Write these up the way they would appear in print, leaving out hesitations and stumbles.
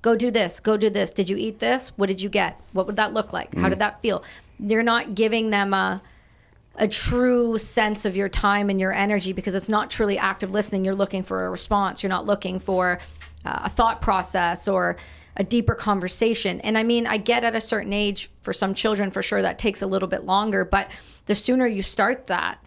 go do this, go do this. Did you eat this? What did you get? What would that look like? How did that feel? You're not giving them a true sense of your time and your energy, because it's not truly active listening. You're looking for a response. You're not looking for a thought process or a deeper conversation. And I mean, I get at a certain age, for some children, for sure, that takes a little bit longer. But the sooner you start that,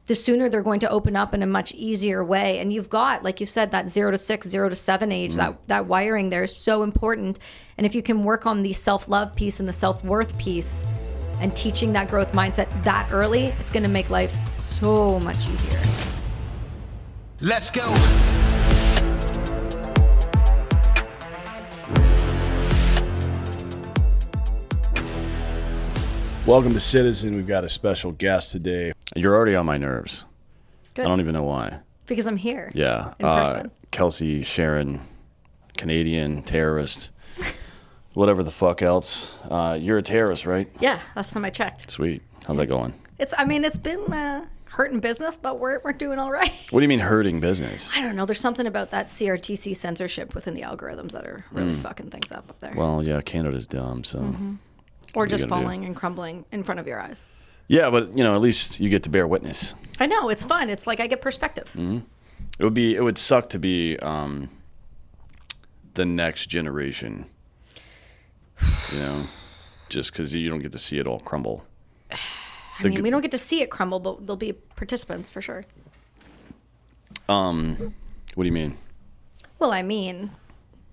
the sooner they're going to open up in a much easier way. And you've got, like you said, that 0 to 6, 0 to 7 age, that wiring there is so important. And if you can work on the self-love piece and the self-worth piece and teaching that growth mindset that early, it's going to make life so much easier. Let's go. Welcome to Citizen. We've got a special guest today. You're already on my nerves. Good. I don't even know why. Because I'm here. Yeah. In person. Kelsie Sheren, Canadian terrorist, whatever the fuck else. You're a terrorist, right? Yeah, last time I checked. Sweet. How's that going? It's been hurting business, but we're doing all right. What do you mean hurting business? I don't know. There's something about that CRTC censorship within the algorithms that are really fucking things up there. Well, yeah, Canada's dumb, so. Or just falling and crumbling in front of your eyes. Yeah, but at least you get to bear witness. I know, it's fun. It's like I get perspective. It would suck to be the next generation. Just because you don't get to see it all crumble. I mean, we don't get to see it crumble, but there'll be participants for sure. What do you mean? Well, I mean,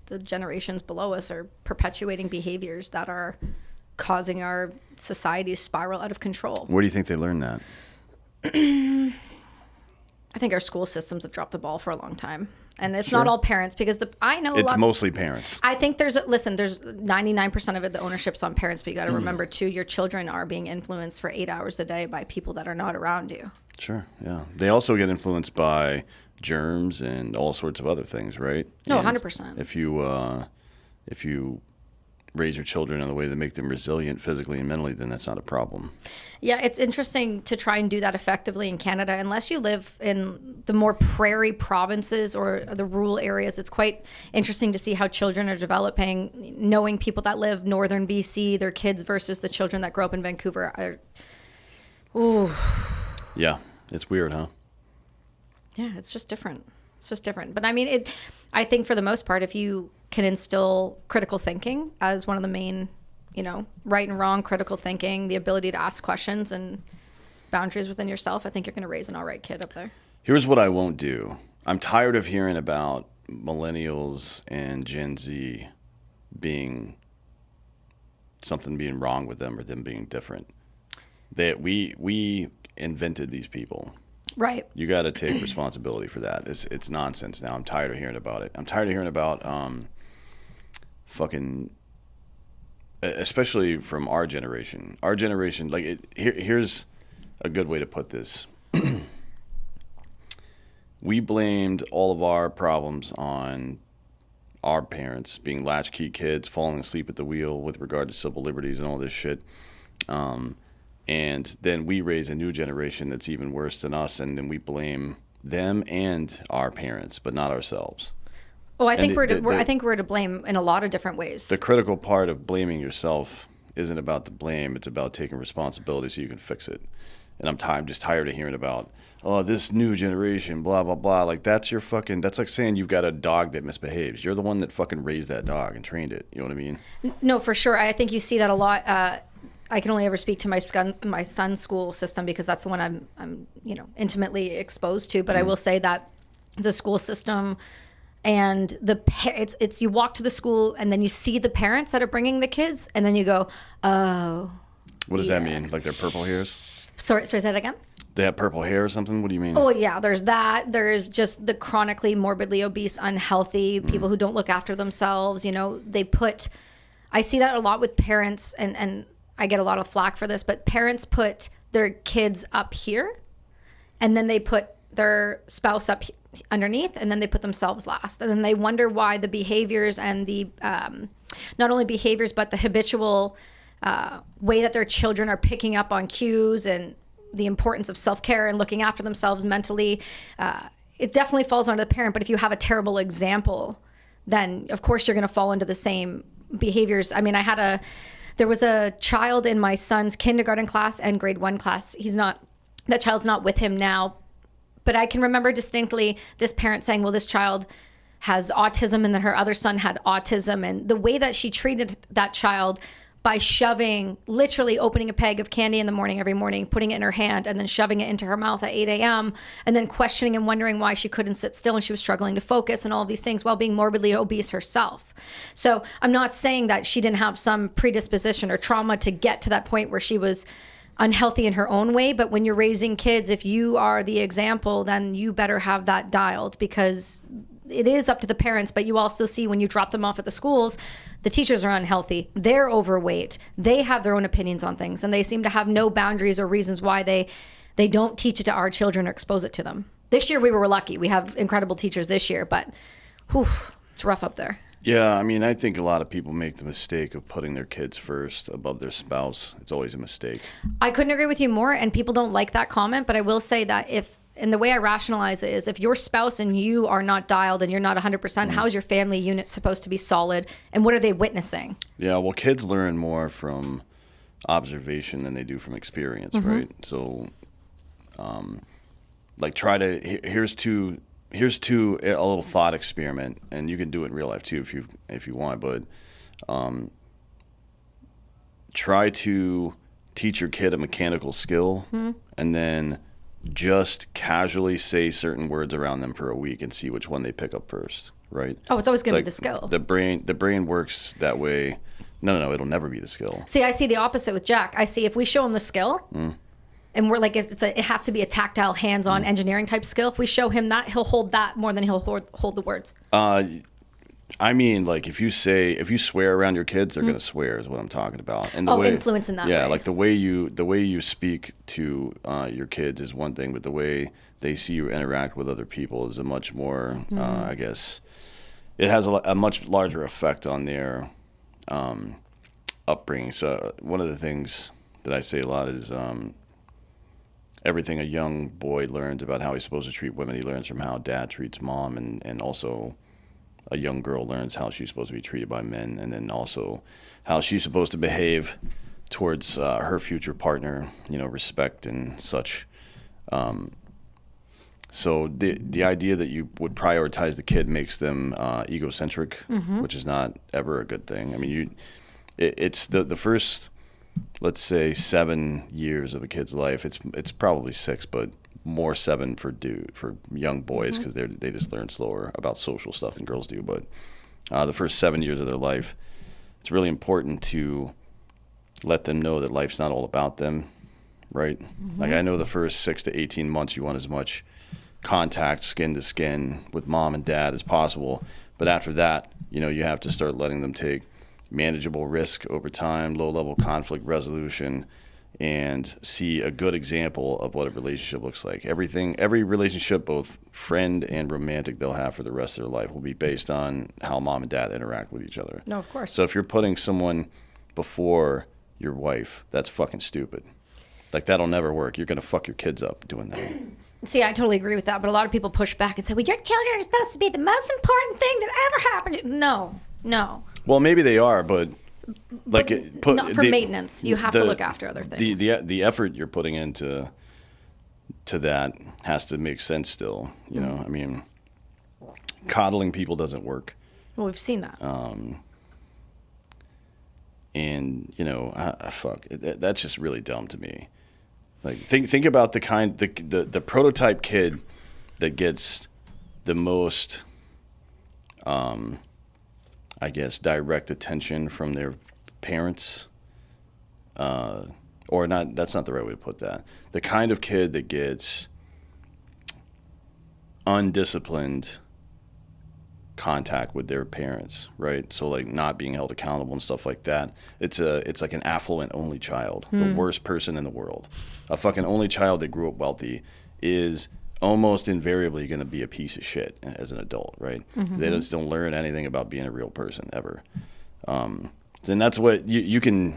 the generations below us are perpetuating behaviors that are causing our society to spiral out of control. Where do you think they learned that? I think our school systems have dropped the ball for a long time. And it's Sure. not all parents, because it's mostly parents. I think there's 99% of it, the ownership's on parents, but you got to remember too, your children are being influenced for 8 hours a day by people that are not around you. Sure, yeah. They also get influenced by germs and all sorts of other things, right? No, And 100%. If you raise your children in a way that make them resilient physically and mentally, then that's not a problem. Yeah, it's interesting to try and do that effectively in Canada. Unless you live in the more prairie provinces or the rural areas, it's quite interesting to see how children are developing, knowing people that live northern BC, their kids versus the children that grow up in Vancouver. Yeah, it's weird, huh? Yeah, it's just different. But I mean, I think for the most part, if you can instill critical thinking as one of the main, right and wrong, critical thinking, the ability to ask questions and boundaries within yourself, I think you're going to raise an all right kid up there. Here's what I won't do. I'm tired of hearing about millennials and Gen Z being wrong with them or them being different. We invented these people. Right. You got to take responsibility for that. It's nonsense now. I'm tired of hearing about it. I'm tired of hearing about especially from our generation. Our generation, here's a good way to put this. We blamed all of our problems on our parents being latchkey kids, falling asleep at the wheel with regard to civil liberties and all this shit. And then we raise a new generation that's even worse than us, and then we blame them and our parents, but not ourselves. Oh, I think we're to blame in a lot of different ways. The critical part of blaming yourself isn't about the blame; it's about taking responsibility so you can fix it. And I'm just tired of hearing about, this new generation, blah blah blah. Like that's like saying you've got a dog that misbehaves. You're the one that fucking raised that dog and trained it. You know what I mean? No, for sure. I think you see that a lot. I can only ever speak to my son's school system because that's the one I'm intimately exposed to. But I will say that the school system and it's you walk to the school and then you see the parents that are bringing the kids and then you go, oh. What does that mean? Like they're purple hairs? Sorry, say that again? They have purple hair or something? What do you mean? Oh, yeah, there's that. There's just the chronically morbidly obese, unhealthy, people who don't look after themselves. I see that a lot with parents, and I get a lot of flack for this, but parents put their kids up here, and then they put their spouse up underneath, and then they put themselves last. And then they wonder why the behaviors and the, not only behaviors, but the habitual way that their children are picking up on cues and the importance of self-care and looking after themselves mentally. It definitely falls under the parent, but if you have a terrible example, then of course you're going to fall into the same behaviors. I mean, there was a child in my son's kindergarten class and grade 1 class. That child's not with him now, but I can remember distinctly this parent saying, well, this child has autism, and then her other son had autism. And the way that she treated that child by literally opening a peg of candy in the morning every morning, putting it in her hand, and then shoving it into her mouth at 8 a.m., and then questioning and wondering why she couldn't sit still and she was struggling to focus and all of these things while being morbidly obese herself. So I'm not saying that she didn't have some predisposition or trauma to get to that point where she was unhealthy in her own way. But when you're raising kids, if you are the example, then you better have that dialed, because it is up to the parents. But you also see when you drop them off at the schools, the teachers are unhealthy, they're overweight, they have their own opinions on things, and they seem to have no boundaries or reasons why they don't teach it to our children or expose it to them. This year we were lucky. We have incredible teachers this year, but it's rough up there. Yeah, I mean, I think a lot of people make the mistake of putting their kids first above their spouse. It's always a mistake. I couldn't agree with you more, and people don't like that comment, but I will say that and the way I rationalize it is, if your spouse and you are not dialed and you're not 100%, how is your family unit supposed to be solid, and what are they witnessing? Yeah, well, kids learn more from observation than they do from experience, right? So, here's a little thought experiment, and you can do it in real life too if you want, but try to teach your kid a mechanical skill and then just casually say certain words around them for a week and see which one they pick up first, right? Oh, it's always going to be the skill. The brain works that way. No, it'll never be the skill. See, I see the opposite with Jack. I see if we show him the skill, and we're like, it has to be a tactile, hands-on engineering type skill. If we show him that, he'll hold that more than he'll hold the words. I mean, like if you swear around your kids, they're gonna swear, is what I'm talking about. And influence in that way. Yeah, like the way you speak to your kids is one thing, but the way they see you interact with other people is a much more, I guess, it has a much larger effect on their upbringing. So one of the things that I say a lot is everything a young boy learns about how he's supposed to treat women, he learns from how dad treats mom, and also a young girl learns how she's supposed to be treated by men, and then also how she's supposed to behave towards her future partner, respect and such. So the idea that you would prioritize the kid makes them egocentric, which is not ever a good thing. I mean, it's the first, let's say, 7 years of a kid's life. It's probably 6, but more 7 for young boys, because they just learn slower about social stuff than girls do. But the first 7 years of their life, it's really important to let them know that life's not all about them, right? Like I know the first 6 to 18 months you want as much contact, skin to skin with mom and dad as possible, but after that, you have to start letting them take manageable risk over time, low level conflict resolution, and see a good example of what a relationship looks like. Every relationship, both friend and romantic, they'll have for the rest of their life will be based on how mom and dad interact with each other. No, of course. So if you're putting someone before your wife, that's fucking stupid. Like, that'll never work. You're going to fuck your kids up doing that. See, I totally agree with that, but a lot of people push back and say, well, your children are supposed to be the most important thing that ever happened. No. Well, maybe they are, but not for maintenance. You have to look after other things. The effort you're putting into that has to make sense still. I mean, coddling people doesn't work. Well, we've seen that. And fuck, that's just really dumb to me. Like, think about the prototype kid that gets the most, I guess, direct attention from their parents, or not. That's not the right way to put that. The kind of kid that gets undisciplined contact with their parents, right? So like not being held accountable and stuff like that. It's like an affluent only child, the worst person in the world. A fucking only child that grew up wealthy is almost invariably going to be a piece of shit as an adult, right? They just don't learn anything about being a real person ever. Then that's what you can,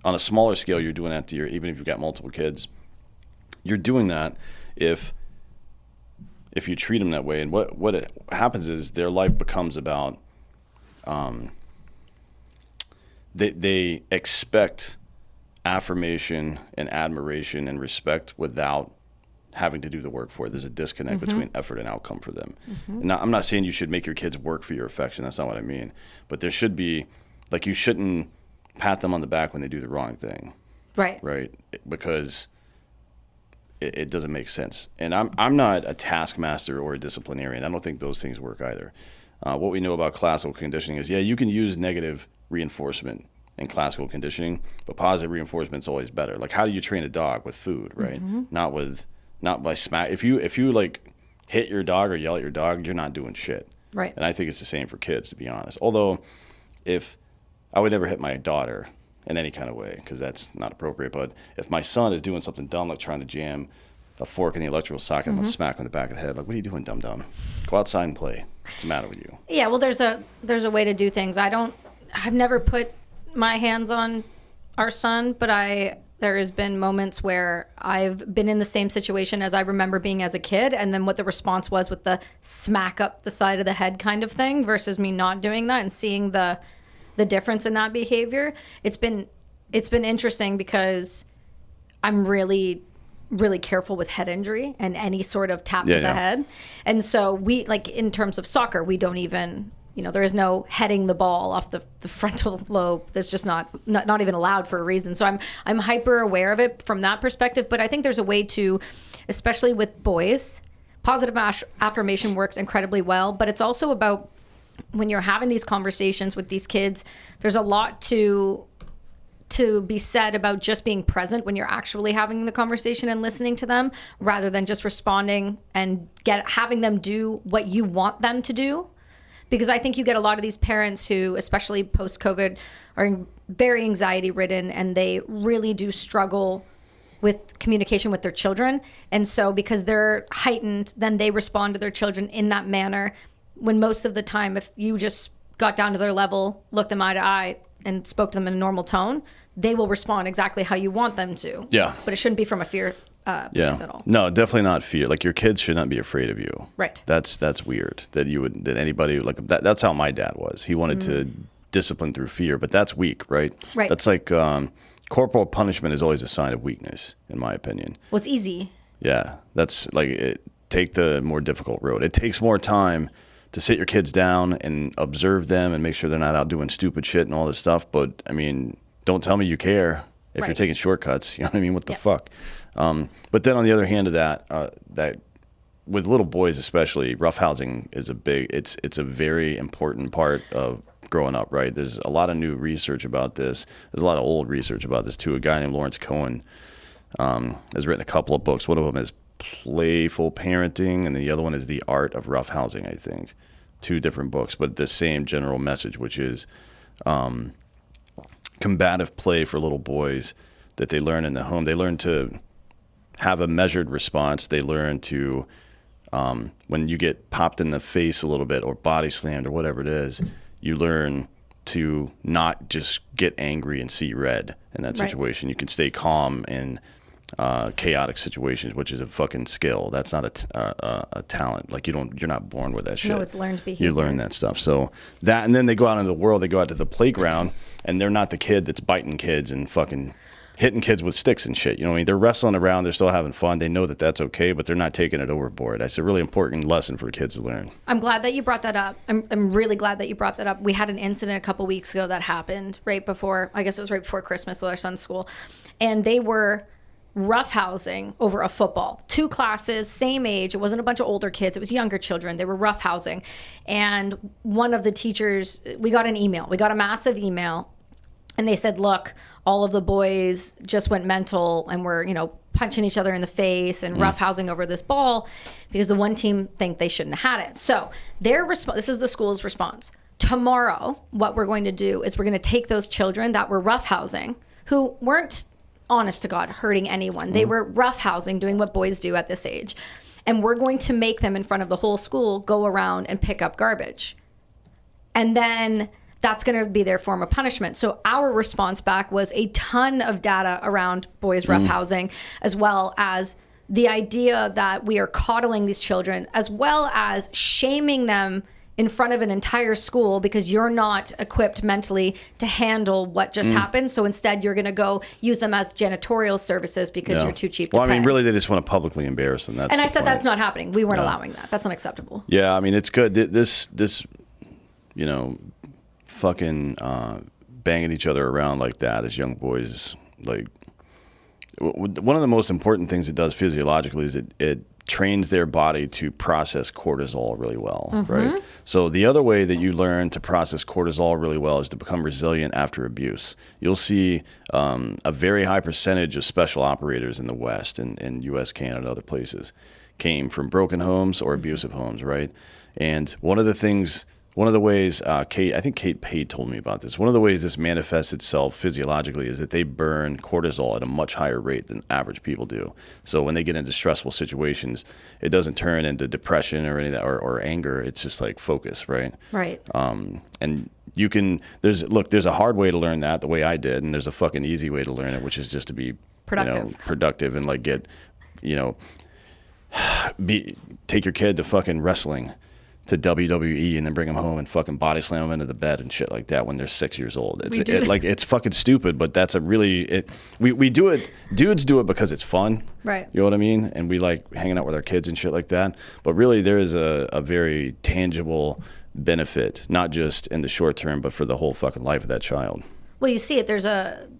on a smaller scale, you're doing that to even if you've got multiple kids, you're doing that if if you treat them that way. And what it happens is their life becomes about they expect affirmation and admiration and respect without having to do the work for it. There's a disconnect between effort and outcome for them. And I'm not saying you should make your kids work for your affection. That's not what I mean. But there should be, like, you shouldn't pat them on the back when they do the wrong thing. Right? Because it doesn't make sense. And I'm not a taskmaster or a disciplinarian. I don't think those things work either. What we know about classical conditioning is, you can use negative reinforcement in classical conditioning, but positive reinforcement is always better. Like, how do you train a dog? With food, right? Not by smack. If you like hit your dog or yell at your dog, you're not doing shit. Right. And I think it's the same for kids, to be honest. Although, if I would never hit my daughter in any kind of way, because that's not appropriate. But if my son is doing something dumb, like trying to jam a fork in the electrical socket, I'm gonna smack him in the back of the head. Like, what are you doing, dum dum? Go outside and play. What's the matter with you? Yeah. Well, there's a way to do things. I've never put my hands on our son, but there has been moments where I've been in the same situation as I remember being as a kid, and then what the response was with the smack up the side of the head kind of thing versus me not doing that and seeing the difference in that behavior. It's been interesting because I'm really, really careful with head injury and any sort of tap to the head. And so we, like, in terms of soccer, we don't even, there is no heading the ball off the frontal lobe. That's just not even allowed for a reason. So I'm hyper aware of it from that perspective. But I think there's a way to, especially with boys, positive affirmation works incredibly well. But it's also about when you're having these conversations with these kids, there's a lot to be said about just being present when you're actually having the conversation and listening to them, rather than just responding and having them do what you want them to do. Because I think you get a lot of these parents who, especially post-COVID, are very anxiety-ridden, and they really do struggle with communication with their children. And so because they're heightened, then they respond to their children in that manner, when most of the time, if you just got down to their level, looked them eye to eye, and spoke to them in a normal tone, they will respond exactly how you want them to. Yeah. But it shouldn't be from a fear place at all. No, definitely not fear. Like, your kids should not be afraid of you. Right. That's weird that anybody, like, that's how my dad was. He wanted to discipline through fear, but that's weak, right? Right. That's like corporal punishment is always a sign of weakness, in my opinion. Well, it's easy. Yeah. That's like take the more difficult road. It takes more time to sit your kids down and observe them and make sure they're not out doing stupid shit and all this stuff. But I mean, don't tell me you care if you're taking shortcuts. You know what I mean? What the fuck? But then on the other hand of that, that with little boys especially, roughhousing is it's a very important part of growing up, right? There's a lot of new research about this. There's a lot of old research about this too. A guy named Lawrence Cohen has written a couple of books. One of them is Playful Parenting, and the other one is The Art of Roughhousing, I think. 2 different books, but the same general message, which is combative play for little boys that they learn in the home. They learn to have a measured response. They learn to, when you get popped in the face a little bit or body slammed or whatever it is, you learn to not just get angry and see red in that situation. You can stay calm in chaotic situations, which is a fucking skill. That's not a talent. Like, you're not born with that shit. No, it's learned behavior. You learn that stuff. So that, and then they go out into the world, they go out to the playground, and they're not the kid that's biting kids and fucking hitting kids with sticks and shit. You know what I mean? They're wrestling around. They're still having fun. They know that that's okay, but they're not taking it overboard. That's a really important lesson for kids to learn. I'm glad that you brought that up. I'm really glad that you brought that up. We had an incident a couple weeks ago that happened right before, I guess it was right before Christmas with our son's school. And they were roughhousing over a football. 2 classes, same age. It wasn't a bunch of older kids. It was younger children. They were roughhousing. And one of the teachers, we got an email. We got a massive email. And they said, look, all of the boys just went mental and were, punching each other in the face and roughhousing over this ball because the one team think they shouldn't have had it. So this is the school's response. Tomorrow, what we're going to do is we're going to take those children that were roughhousing, who weren't, honest to God, hurting anyone. They were roughhousing, doing what boys do at this age. And we're going to make them in front of the whole school go around and pick up garbage. And then that's going to be their form of punishment. So our response back was a ton of data around boys roughhousing, as well as the idea that we are coddling these children as well as shaming them in front of an entire school because you're not equipped mentally to handle what just happened. So instead, you're going to go use them as janitorial services because you're too cheap to Well, I mean, pay. really, they just want to publicly embarrass them. And I said that's not happening. We weren't allowing that. That's unacceptable. Yeah, I mean, it's good. This you know, fucking banging each other around like that as young boys, like, one of the most important things it does physiologically is it trains their body to process cortisol really well, right? So the other way that you learn to process cortisol really well is to become resilient after abuse. You'll see a very high percentage of special operators in the West and U.S., Canada, and other places came from broken homes or abusive homes, right? And one of the ways, I think Kate Pate told me about this. One of the ways this manifests itself physiologically is that they burn cortisol at a much higher rate than average people do. So when they get into stressful situations, it doesn't turn into depression or any of that or anger. It's just like focus, right? Right. And you can, there's a hard way to learn that, the way I did, and there's a fucking easy way to learn it, which is just to be productive and like get, take your kid to fucking wrestling, to WWE, and then bring them home and fucking body slam them into the bed and shit like that when they're 6 years old. It's fucking stupid, but that's we do it. Dudes do it because it's fun, right? You know what I mean? And we like hanging out with our kids and shit like that. But really, there is a very tangible benefit, not just in the short term, but for the whole fucking life of that child. Well, you see it. There's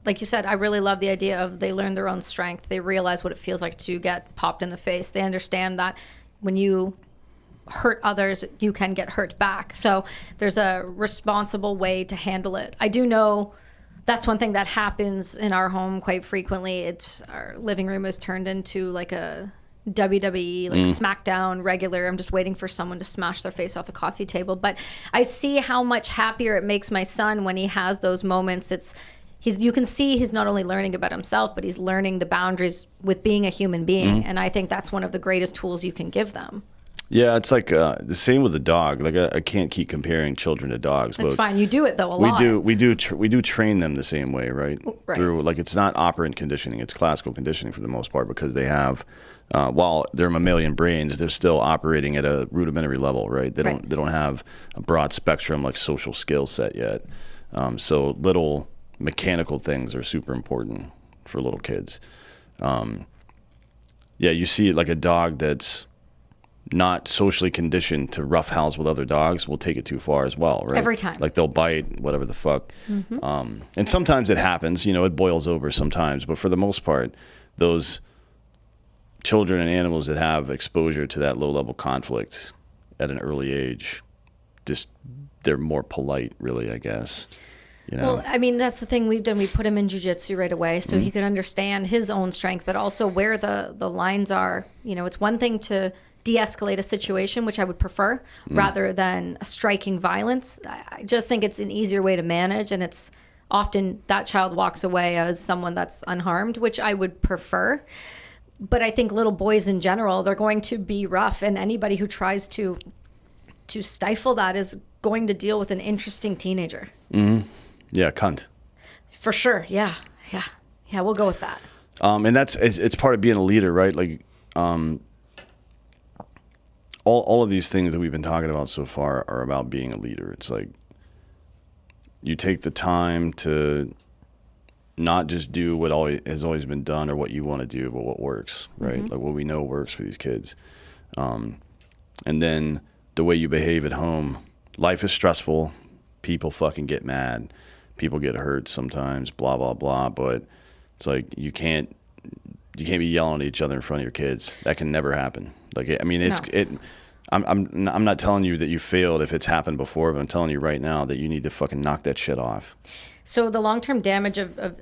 like you said, I really love the idea of they learn their own strength. They realize what it feels like to get popped in the face. They understand that when you hurt others, you can get hurt back. So there's a responsible way to handle it. I do know that's one thing that happens in our home quite frequently. It's our living room is turned into like a WWE, like SmackDown regular. I'm just waiting for someone to smash their face off the coffee table. But I see how much happier it makes my son when he has those moments. You can see he's not only learning about himself, but he's learning the boundaries with being a human being. And I think that's one of the greatest tools you can give them. Yeah, it's like the same with the dog. Like I can't keep comparing children to dogs. That's fine. You do it though a lot. We do train them the same way, right? Through like it's not operant conditioning; it's classical conditioning for the most part because they have, while they're mammalian brains, they're still operating at a rudimentary level, right? They don't have a broad spectrum like social skill set yet. So little mechanical things are super important for little kids. Yeah, you see like a dog that's not socially conditioned to roughhouse with other dogs will take it too far as well, right? Every time. Like they'll bite, whatever the fuck. And sometimes it happens, it boils over sometimes. But for the most part, those children and animals that have exposure to that low-level conflict at an early age, just they're more polite, really, I guess. Well, I mean, that's the thing we've done. We put him in jiu-jitsu right away so he could understand his own strength, but also where the lines are. It's one thing to de-escalate a situation, which I would prefer, rather than striking violence. I just think it's an easier way to manage, and it's often that child walks away as someone that's unharmed, which I would prefer. But I think little boys in general, they're going to be rough, and anybody who tries to stifle that is going to deal with an interesting teenager. Yeah, cunt. For sure, yeah, we'll go with that. And it's part of being a leader, right? Like, all of these things that we've been talking about so far are about being a leader. It's like you take the time to not just do what has always been done or what you want to do, but what works, right? Like what we know works for these kids. And then the way you behave at home. Life is stressful. People fucking get mad. People get hurt sometimes, blah, blah, blah. But it's like you can't be yelling at each other in front of your kids. That can never happen. Like, I mean, I'm not telling you that you failed if it's happened before, but I'm telling you right now that you need to fucking knock that shit off. So the long-term damage of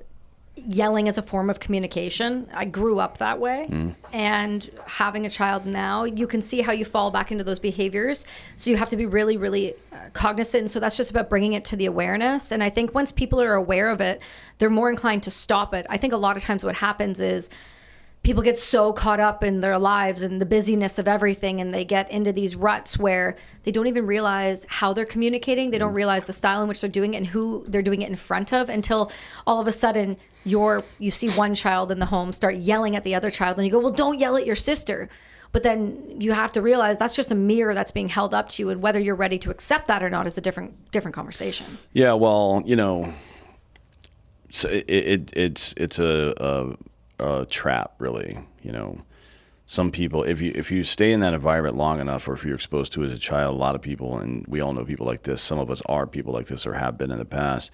yelling as a form of communication, I grew up that way. And having a child now, you can see how you fall back into those behaviors. So you have to be really, really cognizant. And so that's just about bringing it to the awareness. And I think once people are aware of it, they're more inclined to stop it. I think a lot of times what happens is people get so caught up in their lives and the busyness of everything, and they get into these ruts where they don't even realize how they're communicating. They don't realize the style in which they're doing it and who they're doing it in front of, until all of a sudden you see one child in the home start yelling at the other child, and you go, well, don't yell at your sister. But then you have to realize that's just a mirror that's being held up to you, and whether you're ready to accept that or not is a different conversation. Yeah, well, so it's a trap, really. Some people, if you stay in that environment long enough, or if you're exposed to it as a child, a lot of people, and we all know people like this. Some of us are people like this or have been in the past.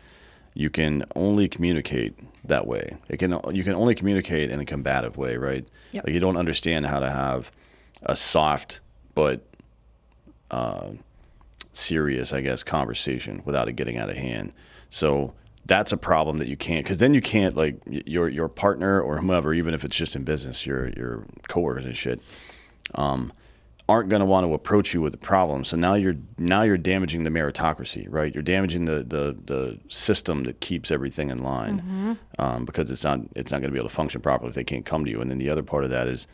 You can only communicate that way. You can only communicate in a combative way, right? Yep. Like, you don't understand how to have a soft but serious, I guess, conversation without it getting out of hand. So that's a problem that you can't, because then you can't, like, your partner or whomever, even if it's just in business, your coworkers and shit, aren't going to want to approach you with a problem. So now you're damaging the meritocracy, right? You're damaging the system that keeps everything in line, because it's not going to be able to function properly if they can't come to you. And then the other part of that is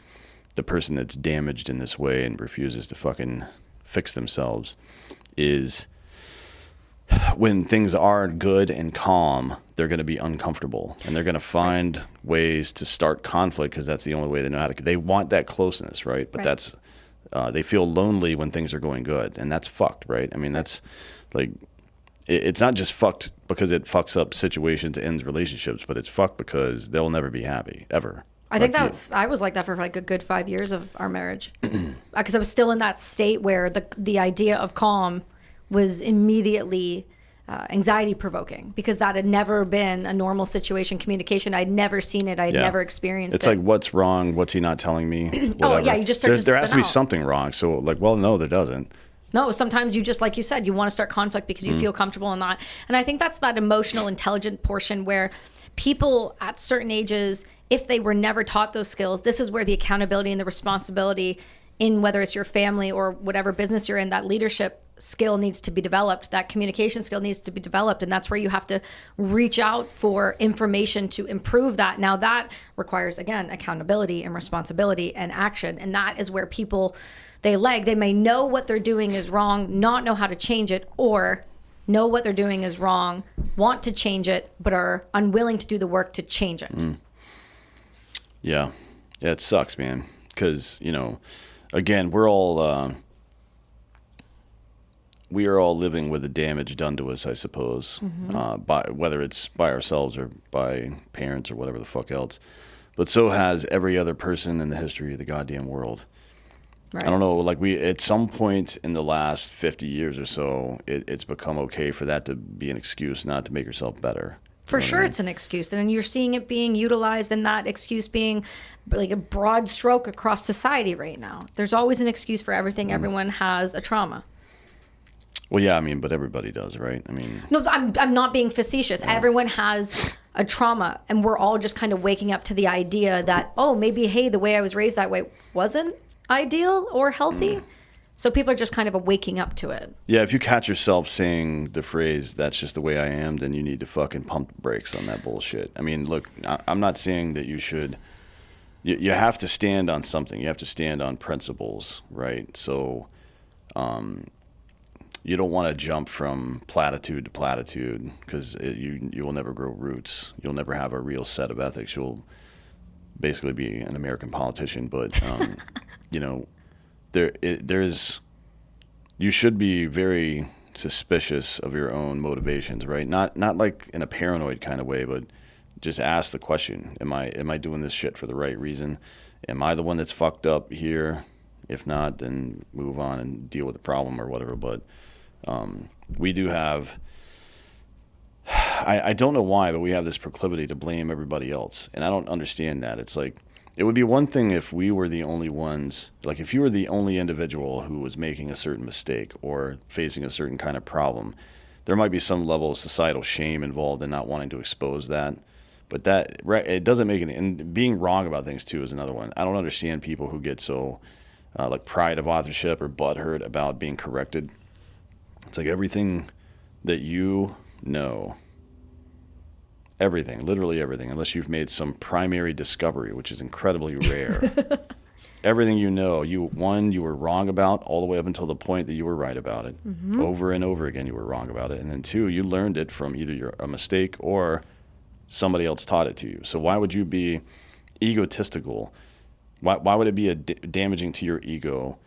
the person that's damaged in this way and refuses to fucking fix themselves is, when things are good and calm, they're going to be uncomfortable, and they're going to find ways to start conflict, because that's the only way they know how to. They want that closeness, right? But that's they feel lonely when things are going good, and that's fucked, right? I mean, that's like, it's not just fucked because it fucks up situations, ends relationships, but it's fucked because they'll never be happy ever. I think I was like that for like a good 5 years of our marriage, because I was still in that state where the idea of calm was immediately anxiety provoking, because that had never been a normal situation. Communication, I'd never seen it. I'd never experienced it. It's like, what's wrong? What's he not telling me? Oh yeah, you just start there has to be something wrong. So, like, well, no, there doesn't. No, sometimes you just, like you said, you want to start conflict because you feel comfortable in that. And I think that's that emotional, intelligent portion where people at certain ages, if they were never taught those skills, this is where the accountability and the responsibility in, whether it's your family or whatever business you're in, that leadership skill needs to be developed, that communication skill needs to be developed, and that's where you have to reach out for information to improve that. Now that requires, again, accountability and responsibility and action, and that is where people, they may know what they're doing is wrong, not know how to change it, or know what they're doing is wrong, want to change it, but are unwilling to do the work to change it. Yeah, it sucks, man, because, again, we are all living with the damage done to us, I suppose, by whether it's by ourselves or by parents or whatever the fuck else. But so has every other person in the history of the goddamn world. Right. I don't know, like, at some point in the last 50 years or so, it's become okay for that to be an excuse not to make yourself better. For sure, it's an excuse, and you're seeing it being utilized, and that excuse being like a broad stroke across society right now. There's always an excuse for everything. Everyone has a trauma. Well, yeah, I mean, but everybody does, right? I mean, no, I'm not being facetious. Yeah. Everyone has a trauma, and we're all just kind of waking up to the idea that, oh, maybe, hey, the way I was raised that way wasn't ideal or healthy. So people are just kind of waking up to it. Yeah, if you catch yourself saying the phrase, that's just the way I am, then you need to fucking pump the brakes on that bullshit. I mean, look, I'm not saying that you should. You have to stand on something. You have to stand on principles, right? So you don't want to jump from platitude to platitude, because you will never grow roots. You'll never have a real set of ethics. You'll basically be an American politician, but you should be very suspicious of your own motivations, right? Not like in a paranoid kind of way, but just ask the question: Am I doing this shit for the right reason? Am I the one that's fucked up here? If not, then move on and deal with the problem or whatever. But we do have. I don't know why, but we have this proclivity to blame everybody else, and I don't understand that. It's like, it would be one thing if we were the only ones, like if you were the only individual who was making a certain mistake or facing a certain kind of problem. There might be some level of societal shame involved in not wanting to expose that, but it doesn't make any. And being wrong about things too is another one. I don't understand people who get so like pride of authorship or butthurt about being corrected. It's like everything that you know, everything, literally everything, unless you've made some primary discovery, which is incredibly rare. Everything you know, you were wrong about all the way up until the point that you were right about it. Over and over again, you were wrong about it. And then 2, you learned it from either a mistake or somebody else taught it to you. So why would you be egotistical? Why would it be damaging to your ego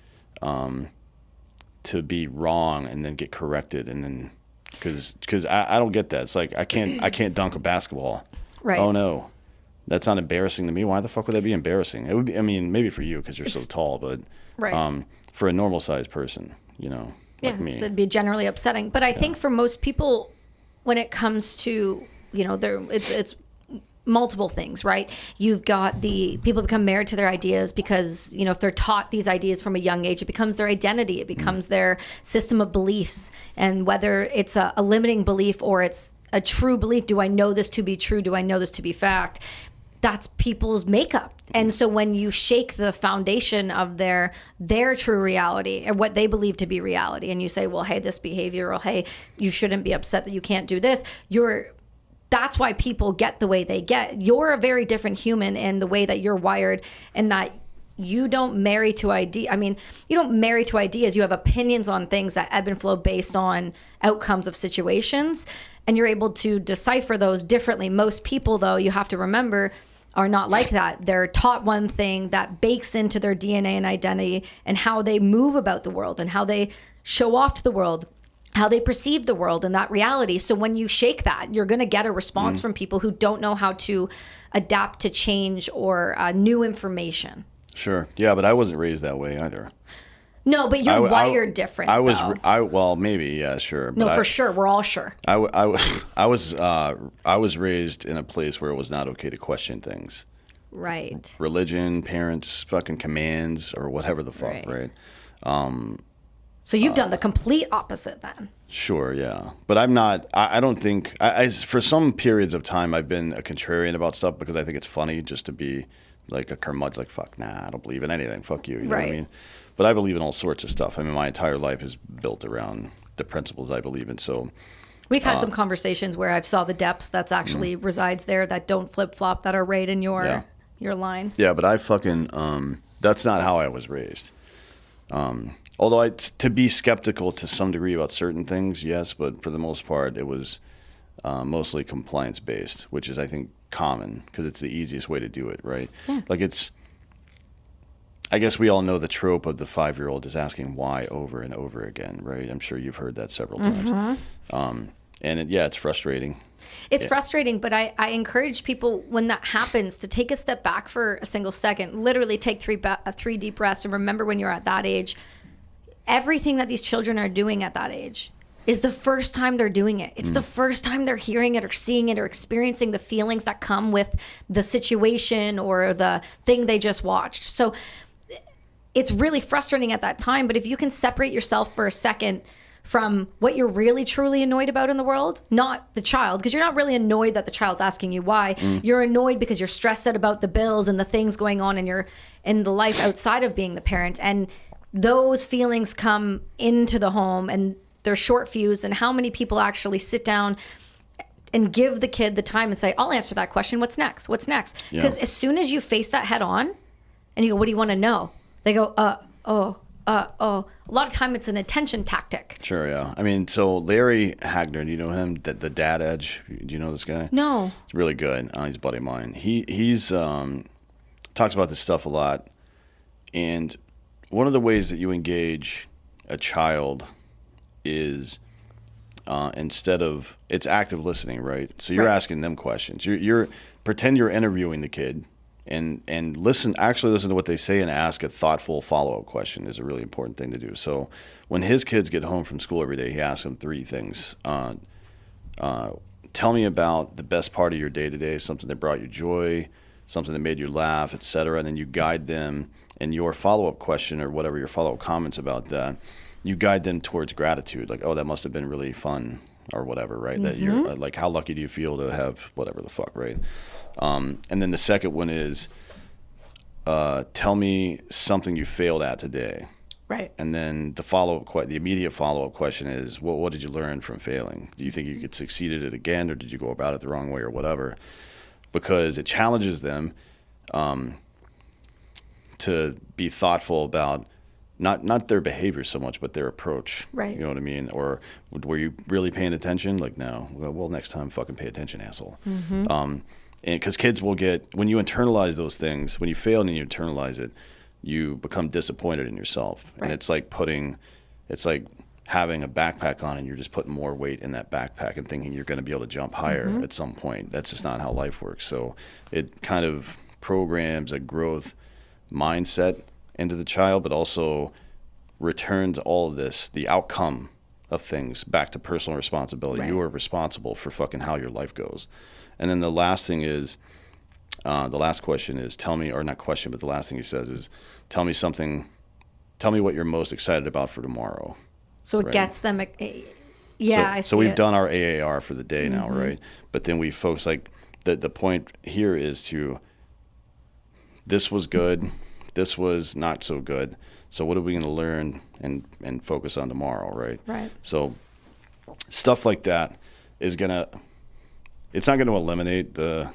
to be wrong and then get corrected? And then because I don't get that. It's like I can't dunk a basketball. Right. Oh no. That's not embarrassing to me. Why the fuck would that be embarrassing? It would be. I mean, maybe for you because you're so tall, but for a normal sized person, like me, it'd be generally upsetting. But I think for most people, when it comes to it's multiple things, right? You've got the people become married to their ideas because if they're taught these ideas from a young age, it becomes their identity. It becomes their system of beliefs, and whether it's a limiting belief or it's a true belief. Do I know this to be true? Do I know this to be fact? That's people's makeup. And so when you shake the foundation of their true reality and what they believe to be reality, and you say, well, hey, this behavior, or hey, you shouldn't be upset that you can't do this, that's why people get the way they get. You're a very different human in the way that you're wired, and that you don't marry to ideas. I mean, you don't marry to ideas. You have opinions on things that ebb and flow based on outcomes of situations, and you're able to decipher those differently. Most people, though, you have to remember, are not like that. They're taught one thing that bakes into their DNA and identity, and how they move about the world and how they show off to the world, how they perceive the world and that reality. So when you shake that, you're going to get a response from people who don't know how to adapt to change or new information. Sure. Yeah, but I wasn't raised that way either. No, but you're wired different. Well, maybe, yeah, sure. No, for sure. We're all sure. I was raised in a place where it was not okay to question things. Right. Religion, parents, fucking commands, or whatever the fuck, right? So you've done the complete opposite then. Sure, yeah. But I'm not, I don't think, for some periods of time, I've been a contrarian about stuff because I think it's funny just to be like a curmudgeon, like, fuck, nah, I don't believe in anything, fuck you, you know what I mean? But I believe in all sorts of stuff. I mean, my entire life is built around the principles I believe in, so. We've had some conversations where I've saw the depths that's actually resides there that don't flip-flop, that are right in your line. Yeah, but I fucking, that's not how I was raised. Although to be skeptical to some degree about certain things, yes, but for the most part, it was mostly compliance-based, which is, I think, common because it's the easiest way to do it, right? Yeah. Like I guess we all know the trope of the 5-year-old is asking why over and over again, right? I'm sure you've heard that several times. And it's frustrating. It's frustrating, but I encourage people when that happens to take a step back for a single second, literally take three deep breaths, and remember when you're at that age, everything that these children are doing at that age is the first time they're doing it. It's the first time they're hearing it or seeing it or experiencing the feelings that come with the situation or the thing they just watched. So it's really frustrating at that time, but if you can separate yourself for a second from what you're really truly annoyed about in the world, not the child, because you're not really annoyed that the child's asking you why. You're annoyed because you're stressed out about the bills and the things going on in the life outside of being the parent. And those feelings come into the home and they're short fused. And how many people actually sit down and give the kid the time and say, I'll answer that question. What's next? What's next? Because as soon as you face that head on and you go, what do you want to know? They go, oh. A lot of time it's an attention tactic. Sure, yeah. I mean, so Larry Hagner, do you know him? The Dad Edge. Do you know this guy? No. It's really good. He's a buddy of mine. He's talks about this stuff a lot. And one of the ways that you engage a child is it's active listening, right? So you're asking them questions. You're pretend you're interviewing the kid. And actually listen to what they say and ask a thoughtful follow-up question is a really important thing to do. So when his kids get home from school every day, he asks them 3 things. Tell me about the best part of your day today, something that brought you joy, something that made you laugh, etc. And then you guide them in your follow-up question or whatever your follow-up comments about that. You guide them towards gratitude, like, oh, that must have been really fun or whatever, right? That you're like, how lucky do you feel to have whatever the fuck, right? And then the second one is, tell me something you failed at today. Right. And then the immediate follow-up question is, well, what did you learn from failing? Do you think you could succeed at it again, or did you go about it the wrong way, or whatever? Because it challenges them to be thoughtful about not their behavior so much, but their approach. Right. You know what I mean? Or were you really paying attention? Like, no. Well, next time, fucking pay attention, asshole. And because kids will get, when you internalize those things, when you fail and you internalize it, you become disappointed in yourself. Right. And it's like having a backpack on and you're just putting more weight in that backpack and thinking you're going to be able to jump higher at some point. That's just not how life works. So it kind of programs a growth mindset into the child, but also returns all of this, the outcome of things, back to personal responsibility. Right. You are responsible for fucking how your life goes. And then the last thing is, the last question is, the last thing he says is, tell me what you're most excited about for tomorrow. So it Right. gets them. Yeah, I see. So we've it. done our AAR for the day now, right? But then we focus, like, the point here is to, this was good, this was not so good. So what are we going to learn and focus on tomorrow, right? Right. So stuff like that it's not going to eliminate the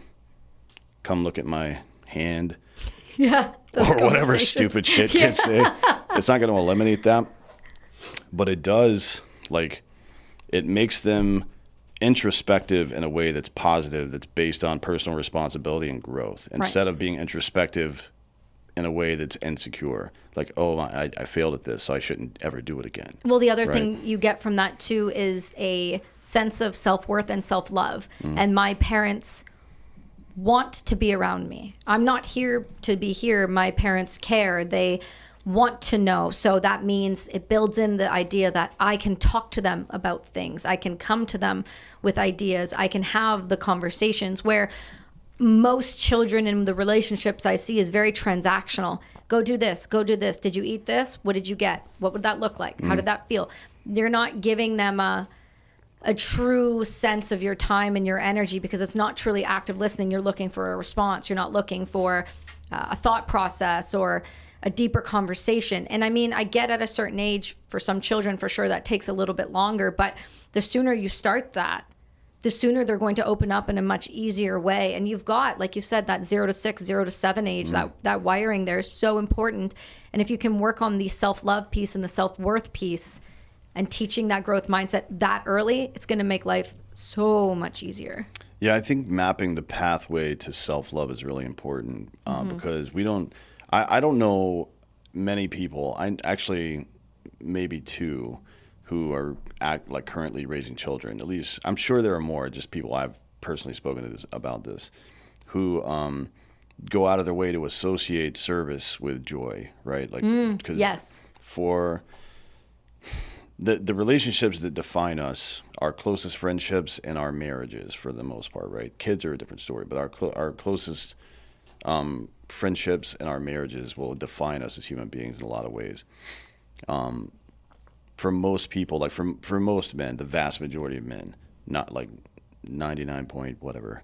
come look at my hand Yeah. those or whatever conversations. stupid shit kids say. It's not going to eliminate that. But it does, like, it makes them introspective in a way that's positive, that's based on personal responsibility and growth, instead of being introspective in a way that's insecure. Like, oh, I failed at this, so I shouldn't ever do it again. Well, the other Right. thing you get from that too is a sense of self-worth and self-love. And my parents want to be around me. I'm not here to be here. My parents care. They want to know. So that means it builds in the idea that I can talk to them about things. I can come to them with ideas. I can have the conversations where most children in the relationships I see is very transactional. Go do this. Go do this. Did you eat this? What did you get? What would that look like? How did that feel? You're not giving them a true sense of your time and your energy, because it's not truly active listening. You're looking for a response. You're not looking for a thought process or a deeper conversation. And I mean, I get at a certain age, for some children, for sure, that takes a little bit longer. But the sooner you start that, the sooner they're going to open up in a much easier way. And you've got, like you said, that 0 to 6, 0 to 7 age, that wiring there is so important. And if you can work on the self-love piece and the self-worth piece and teaching that growth mindset that early, it's going to make life so much easier. Yeah, I think mapping the pathway to self-love is really important because I don't know many people, I actually maybe two, who are currently raising children. At least I'm sure there are more, just people I've personally spoken to about this, who go out of their way to associate service with joy, right? Like, because Yes. for the relationships that define us, our closest friendships and our marriages, for the most part, right? Kids are a different story, but our closest friendships and our marriages will define us as human beings in a lot of ways. For most people, like for most men, the vast majority of men, not like 99 point whatever,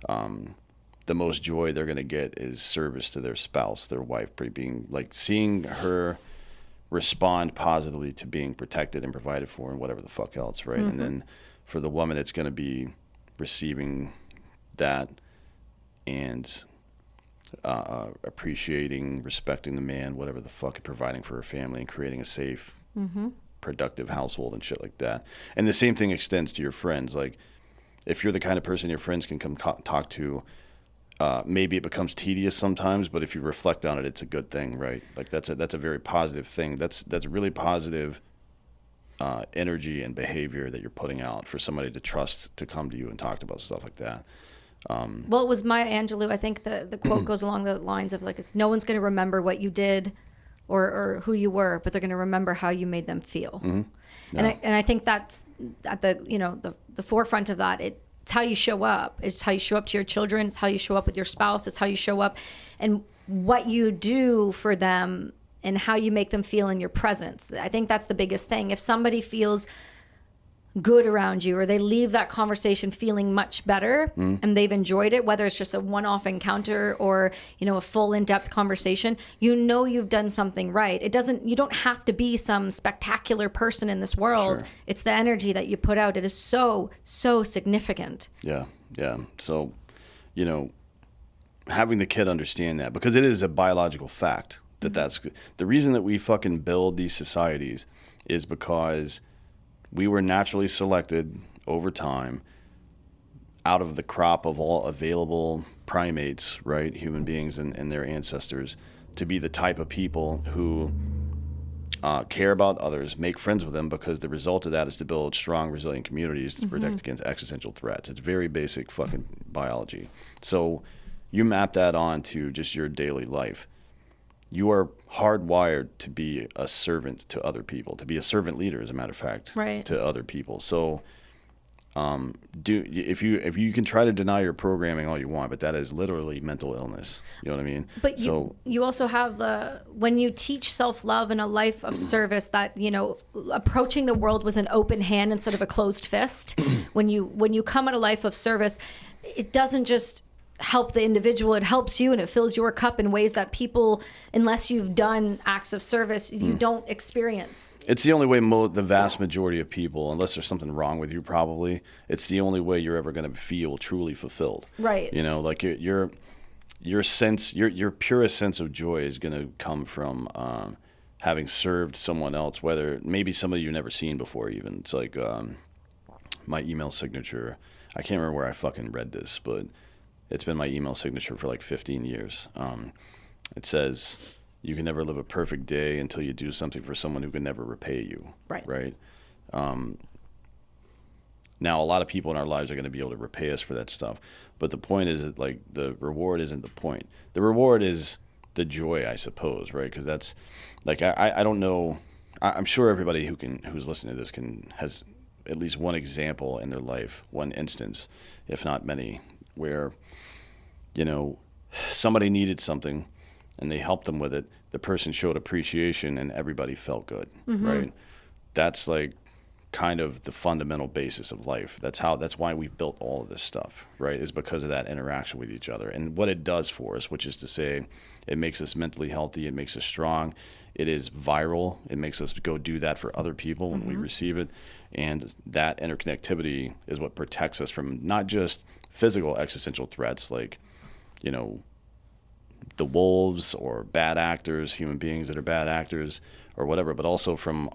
the most joy they're going to get is service to their spouse, their wife, being like seeing her respond positively to being protected and provided for and whatever the fuck else, right? And then for the woman, it's going to be receiving that and appreciating, respecting the man, whatever the fuck, and providing for her family and creating a safe, productive household and shit like that. And the same thing extends to your friends. Like, if you're the kind of person your friends can come talk to, maybe it becomes tedious sometimes, but if you reflect on it, it's a good thing, right? Like, that's a very positive thing. That's really positive energy and behavior that you're putting out for somebody to trust to come to you and talk about stuff like that. Well, it was Maya Angelou. I think the quote goes along the lines of, like, it's no one's going to remember what you did or who you were, but they're going to remember how you made them feel. Yeah. And I think that's at the forefront of that. It's how you show up. It's how you show up to your children. It's how you show up with your spouse. It's how you show up and what you do for them and how you make them feel in your presence. I think that's the biggest thing. If somebody feels good around you, or they leave that conversation feeling much better and they've enjoyed it, whether it's just a one-off encounter or, a full in-depth conversation, you've done something right. You don't have to be some spectacular person in this world. Sure. It's the energy that you put out. It is so, so significant. Yeah. So, having the kid understand that, because it is a biological fact that that's good. The reason that we fucking build these societies is because we were naturally selected over time out of the crop of all available primates, right? Human beings and their ancestors, to be the type of people who care about others, make friends with them, because the result of that is to build strong, resilient communities to protect against existential threats. It's very basic fucking biology. So you map that onto just your daily life. You are hardwired to be a servant to other people, to be a servant leader, as a matter of fact, right, to other people. So, if you can try to deny your programming all you want, but that is literally mental illness. You know what I mean? But you also have when you teach self-love and a life of service, that approaching the world with an open hand instead of a closed fist. when you come at a life of service, it doesn't just help the individual, it helps you, and it fills your cup in ways that people, unless you've done acts of service, you don't experience. It's the only way the vast majority of people, unless there's something wrong with you, probably, it's the only way you're ever going to feel truly fulfilled. Right. Like your sense, your purest sense of joy is going to come from having served someone else, whether maybe somebody you've never seen before even. It's like my email signature. I can't remember where I fucking read this, but it's been my email signature for like 15 years. It says, you can never live a perfect day until you do something for someone who can never repay you. Right? Now, a lot of people in our lives are going to be able to repay us for that stuff. But the point is that, like, the reward isn't the point. The reward is the joy, I suppose, right? Because that's, like, I don't know. I'm sure everybody who's listening to this has at least one example in their life, one instance, if not many, where somebody needed something and they helped them with it. The person showed appreciation and everybody felt good, right? That's like kind of the fundamental basis of life. That's why we built all of this stuff, right? Is because of that interaction with each other and what it does for us, which is to say, it makes us mentally healthy. It makes us strong. It is viral. It makes us go do that for other people when we receive it. And that interconnectivity is what protects us from not just physical existential threats like, the wolves or bad actors, human beings that are bad actors or whatever, but also from,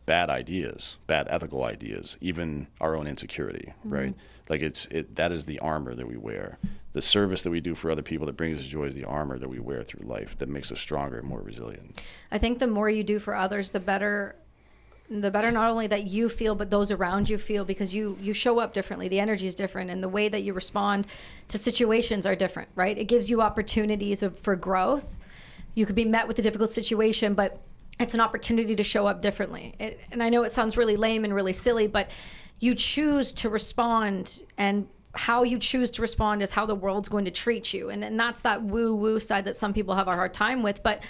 bad ideas, bad ethical ideas, even our own insecurity, right? Like that is the armor that we wear. The service that we do for other people that brings us joy is the armor that we wear through life that makes us stronger and more resilient. I think the more you do for others, the better not only that you feel, but those around you feel, because you show up differently. The energy is different, and the way that you respond to situations are different, right? It gives you opportunities for growth. You could be met with a difficult situation, but it's an opportunity to show up differently. And I know it sounds really lame and really silly, but you choose to respond, and how you choose to respond is how the world's going to treat you. And that's that woo-woo side that some people have a hard time with. But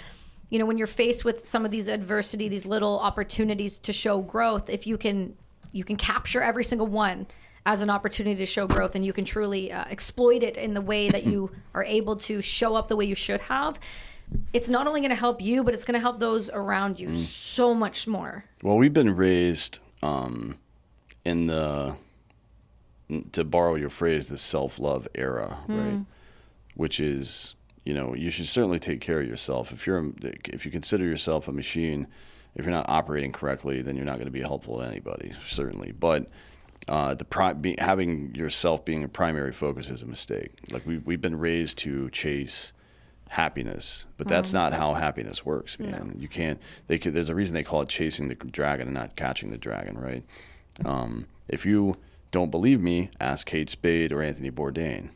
when you're faced with some of these adversity, these little opportunities to show growth, if you can capture every single one as an opportunity to show growth, and you can truly exploit it in the way that you are able to show up the way you should have, it's not only going to help you, but it's going to help those around you so much more. Well, we've been raised in the, to borrow your phrase, the self-love era, right? Which is, you should certainly take care of yourself. If you consider yourself a machine, if you're not operating correctly, then you're not going to be helpful to anybody, certainly. But having yourself being a primary focus is a mistake. Like we've been raised to chase happiness, but that's not how happiness works, man. No. You can't. There's a reason they call it chasing the dragon and not catching the dragon, right? If you don't believe me, ask Kate Spade or Anthony Bourdain.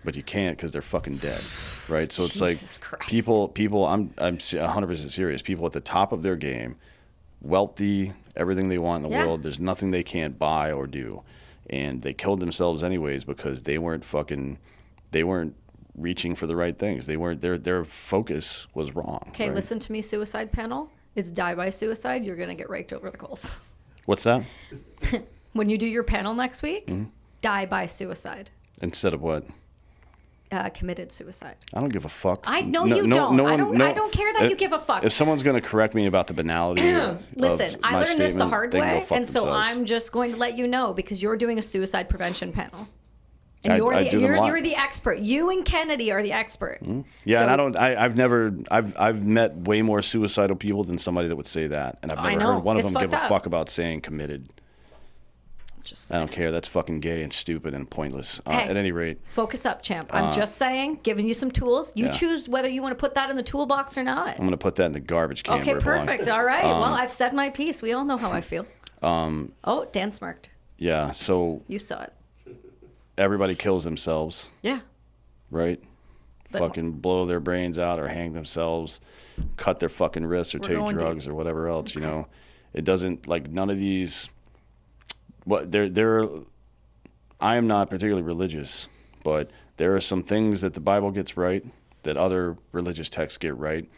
But you can't, because they're fucking dead, right? So it's Jesus like Christ. people. I'm 100% serious. People at the top of their game, wealthy, everything they want in the world. There's nothing they can't buy or do, and they killed themselves anyways because they weren't reaching for the right things. They weren't. Their focus was wrong. Okay, right? Listen to me, suicide panel. It's die by suicide. You're gonna get raked over the coals. What's that? When you do your panel next week, die by suicide. Instead of what? Committed suicide. I don't give a fuck. I know you don't. I don't care that you give a fuck. If someone's going to correct me about the banality Listen, I learned this the hard way, and so themselves. I'm just going to let you know because you're doing a suicide prevention panel. And you're the expert. You and Kennedy are the expert. Yeah, so, and I've met way more suicidal people than somebody that would say that, and I've never heard one of them give a fuck about saying committed. I don't care. That's fucking gay and stupid and pointless. Hey, at any rate, focus up, champ. I'm just saying, giving you some tools. You choose whether you want to put that in the toolbox or not. I'm going to put that in the garbage can. Okay, where it perfect. belongs. All right. Well, I've said my piece. We all know how I feel. Oh, Dan smirked. Yeah. So you saw it. Everybody kills themselves. Yeah. Right. Fucking blow their brains out or hang themselves, cut their fucking wrists or take drugs or whatever else. Okay. You know, it doesn't like none of these. What I am not particularly religious, but there are some things that the Bible gets right that other religious texts get right.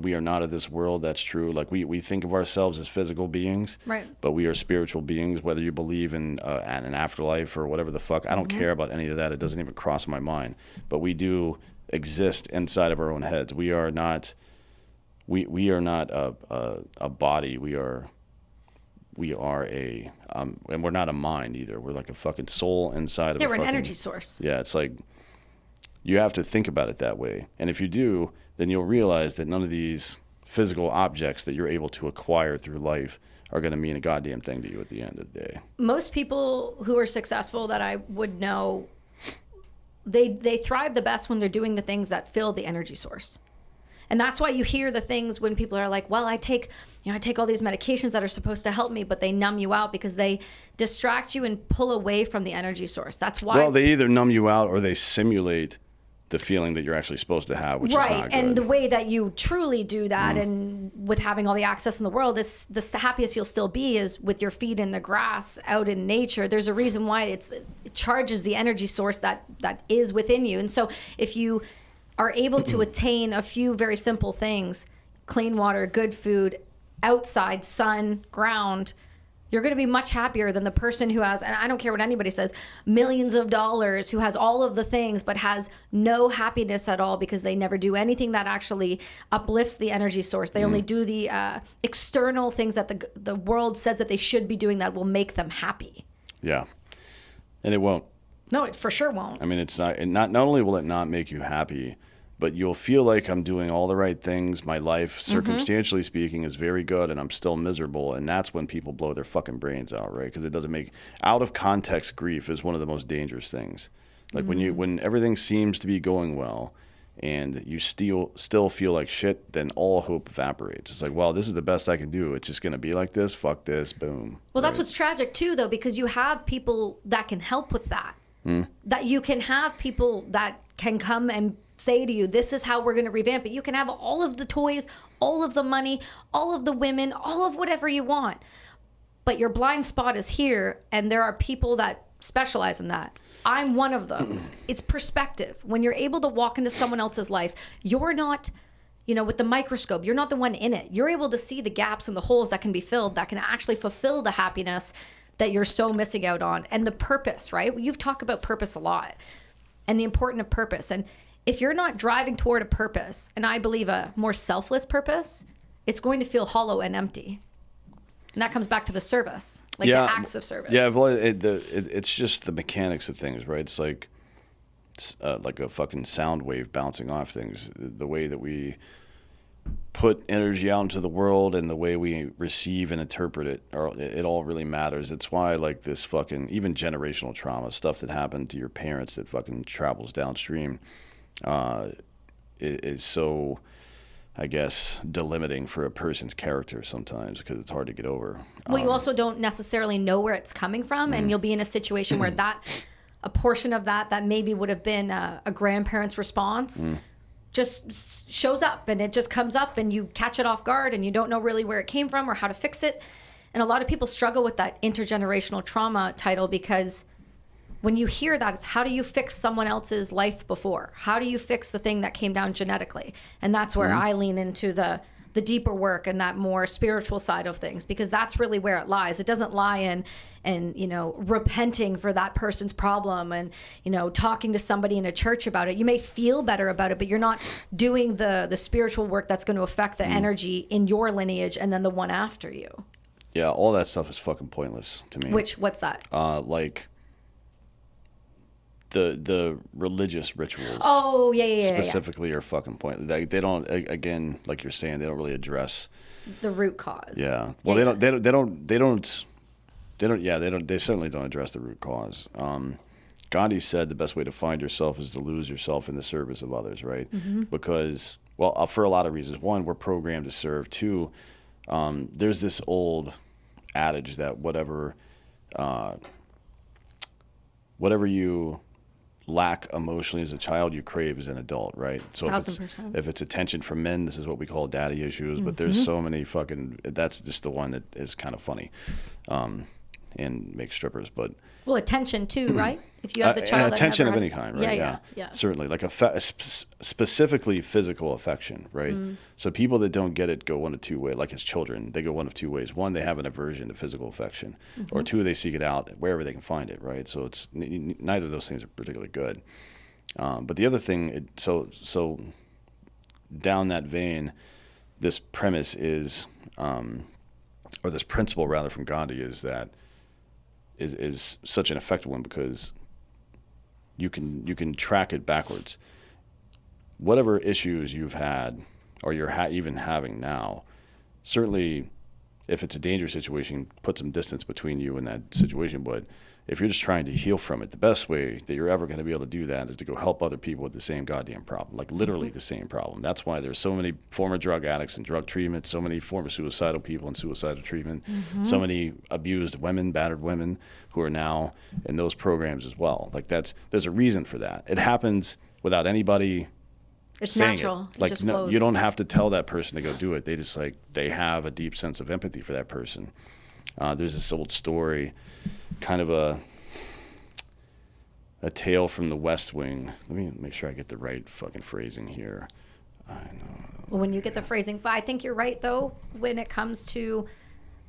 We are not of this world. That's true. Like we think of ourselves as physical beings, right? But we are spiritual beings. Whether you believe in an afterlife or whatever the fuck, I don't care about any of that. It doesn't even cross my mind. But we do exist inside of our own heads. We are not. We are not a body. We are a and we're not a mind either. We're like a fucking soul inside of we're an energy source. Yeah, it's like you have to think about it that way. And if you do, then you'll realize that none of these physical objects that you're able to acquire through life are going to mean a goddamn thing to you at the end of the day. Most people who are successful that I would know, they thrive the best when they're doing the things that fill the energy source. And that's why you hear the things when people are like, well, I take all these medications that are supposed to help me, but they numb you out because they distract you and pull away from the energy source. That's why. Well, they either numb you out or they simulate the feeling that you're actually supposed to have, which is not good. And the way that you truly do that and with having all the access in the world is the happiest you'll still be is with your feet in the grass out in nature. There's a reason why it charges the energy source that is within you. And so if you are able to attain a few very simple things, clean water, good food, outside, sun, ground, you're going to be much happier than the person who has, and I don't care what anybody says, millions of dollars, who has all of the things but has no happiness at all because they never do anything that actually uplifts the energy source. They only do the external things that the world says that they should be doing that will make them happy. Yeah. And it won't. No, it for sure won't. I mean, it's not only will it not make you happy, but you'll feel like I'm doing all the right things. My life, circumstantially speaking, is very good, and I'm still miserable. And that's when people blow their fucking brains out, right? Because it doesn't make out of context grief is one of the most dangerous things. Like when everything seems to be going well, and you still feel like shit, then all hope evaporates. It's like, well, this is the best I can do. It's just gonna be like this. Fuck this. Boom. Well, that's what's tragic too, though, because you have people that can help with that. That you can have people that can come and say to you, this is how we're going to revamp it. You can have all of the toys, all of the money, all of the women, all of whatever you want. But your blind spot is here, and there are people that specialize in that. I'm one of those. It's perspective. When you're able to walk into someone else's life, you're not, with the microscope, you're not the one in it. You're able to see the gaps and the holes that can be filled, that can actually fulfill the happiness that you're so missing out on. And the purpose, right? You've talked about purpose a lot and the importance of purpose. And if you're not driving toward a purpose, and I believe a more selfless purpose, it's going to feel hollow and empty. And that comes back to the service, the acts of service. Yeah, well, it's just the mechanics of things, right? It's like a fucking sound wave bouncing off things. The way that we put energy out into the world and the way we receive and interpret it, it all really matters. It's why like this fucking even generational trauma stuff that happened to your parents that fucking travels downstream is so, I guess, delimiting for a person's character sometimes because it's hard to get over. Well, you also don't necessarily know where it's coming from, and you'll be in a situation where a portion of that maybe would have been a grandparent's response just shows up, and it just comes up, and you catch it off guard, and you don't know really where it came from or how to fix it. And a lot of people struggle with that intergenerational trauma title because when you hear that, it's how do you fix someone else's life before? How do you fix the thing that came down genetically? And that's where I lean into the the deeper work and that more spiritual side of things, because that's really where it lies. It doesn't lie in repenting for that person's problem and talking to somebody in a church about it. You may feel better about it, but you're not doing the spiritual work that's going to affect the energy in your lineage and then the one after you. Yeah, all that stuff is fucking pointless to me. What's that? Like the religious rituals. Oh, yeah. Specifically are fucking pointless. They don't, again, like you're saying, they don't really address the root cause. Yeah. Well, they certainly don't address the root cause. Gandhi said the best way to find yourself is to lose yourself in the service of others, right? Mm-hmm. Because, well, for a lot of reasons. One, we're programmed to serve. Two, there's this old adage that whatever you lack emotionally as a child, you crave as an adult, right? So 1,000%. If it's attention from men, this is what we call daddy issues. But there's so many that's just the one that is kind of funny, and makes strippers. But well, attention too, right? If you have the child, attention of any kind, right? Yeah. Certainly, like specifically physical affection, right? So people that don't get it go one of two ways. Like as children, they go one of two ways. One, they have an aversion to physical affection, or two, they seek it out wherever they can find it, right? So it's neither of those things are particularly good. But the other thing, so down that vein, this premise is, or this principle rather from Gandhi is that is such an effective one because you can track it backwards. Whatever issues you've had or you're even having now, certainly if it's a dangerous situation, put some distance between you and that situation. But if you're just trying to heal from it, the best way that you're ever going to be able to do that is to go help other people with the same goddamn problem, like literally the same problem. That's why there's so many former drug addicts in drug treatment, so many former suicidal people in suicidal treatment, so many abused women, battered women who are now in those programs as well. Like there's a reason for that. It happens without anybody saying natural. It. Like just no, flows. you don't have to tell that person to go do it. They just they have a deep sense of empathy for that person. There's this old story, kind of a tale from the West Wing. Let me make sure I get the right fucking phrasing here. I know. Well, when you get the phrasing, but I think you're right though when it comes to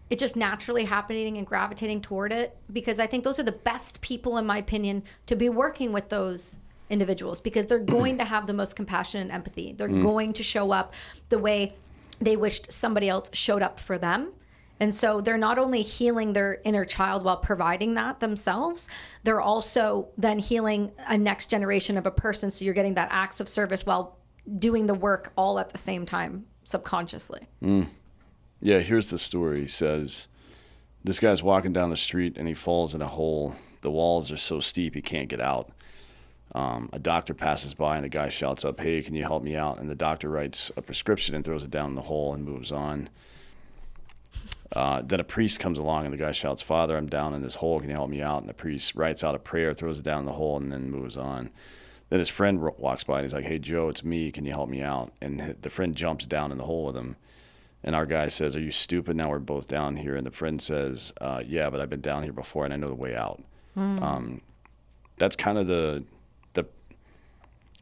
it just naturally happening and gravitating toward it, because I think those are the best people, in my opinion, to be working with those individuals, because they're going to have the most compassion and empathy. They're going to show up the way they wished somebody else showed up for them. And so they're not only healing their inner child while providing that themselves, they're also then healing a next generation of a person. So you're getting that acts of service while doing the work all at the same time, subconsciously. Yeah, here's the story. He says, this guy's walking down the street and he falls in a hole. The walls are so steep he can't get out. A doctor passes by and the guy shouts up, "Hey, can you help me out?" And the doctor writes a prescription and throws it down in the hole and moves on. Then a priest comes along and the guy shouts, "Father, I'm down in this hole. Can you help me out?" And the priest writes out a prayer, throws it down in the hole, and then moves on. Then his friend walks by and he's like, "Hey, Joe, it's me. Can you help me out?" And the friend jumps down in the hole with him. And our guy says, "Are you stupid? Now we're both down here." And the friend says, "Yeah, but I've been down here before and I know the way out." That's kind of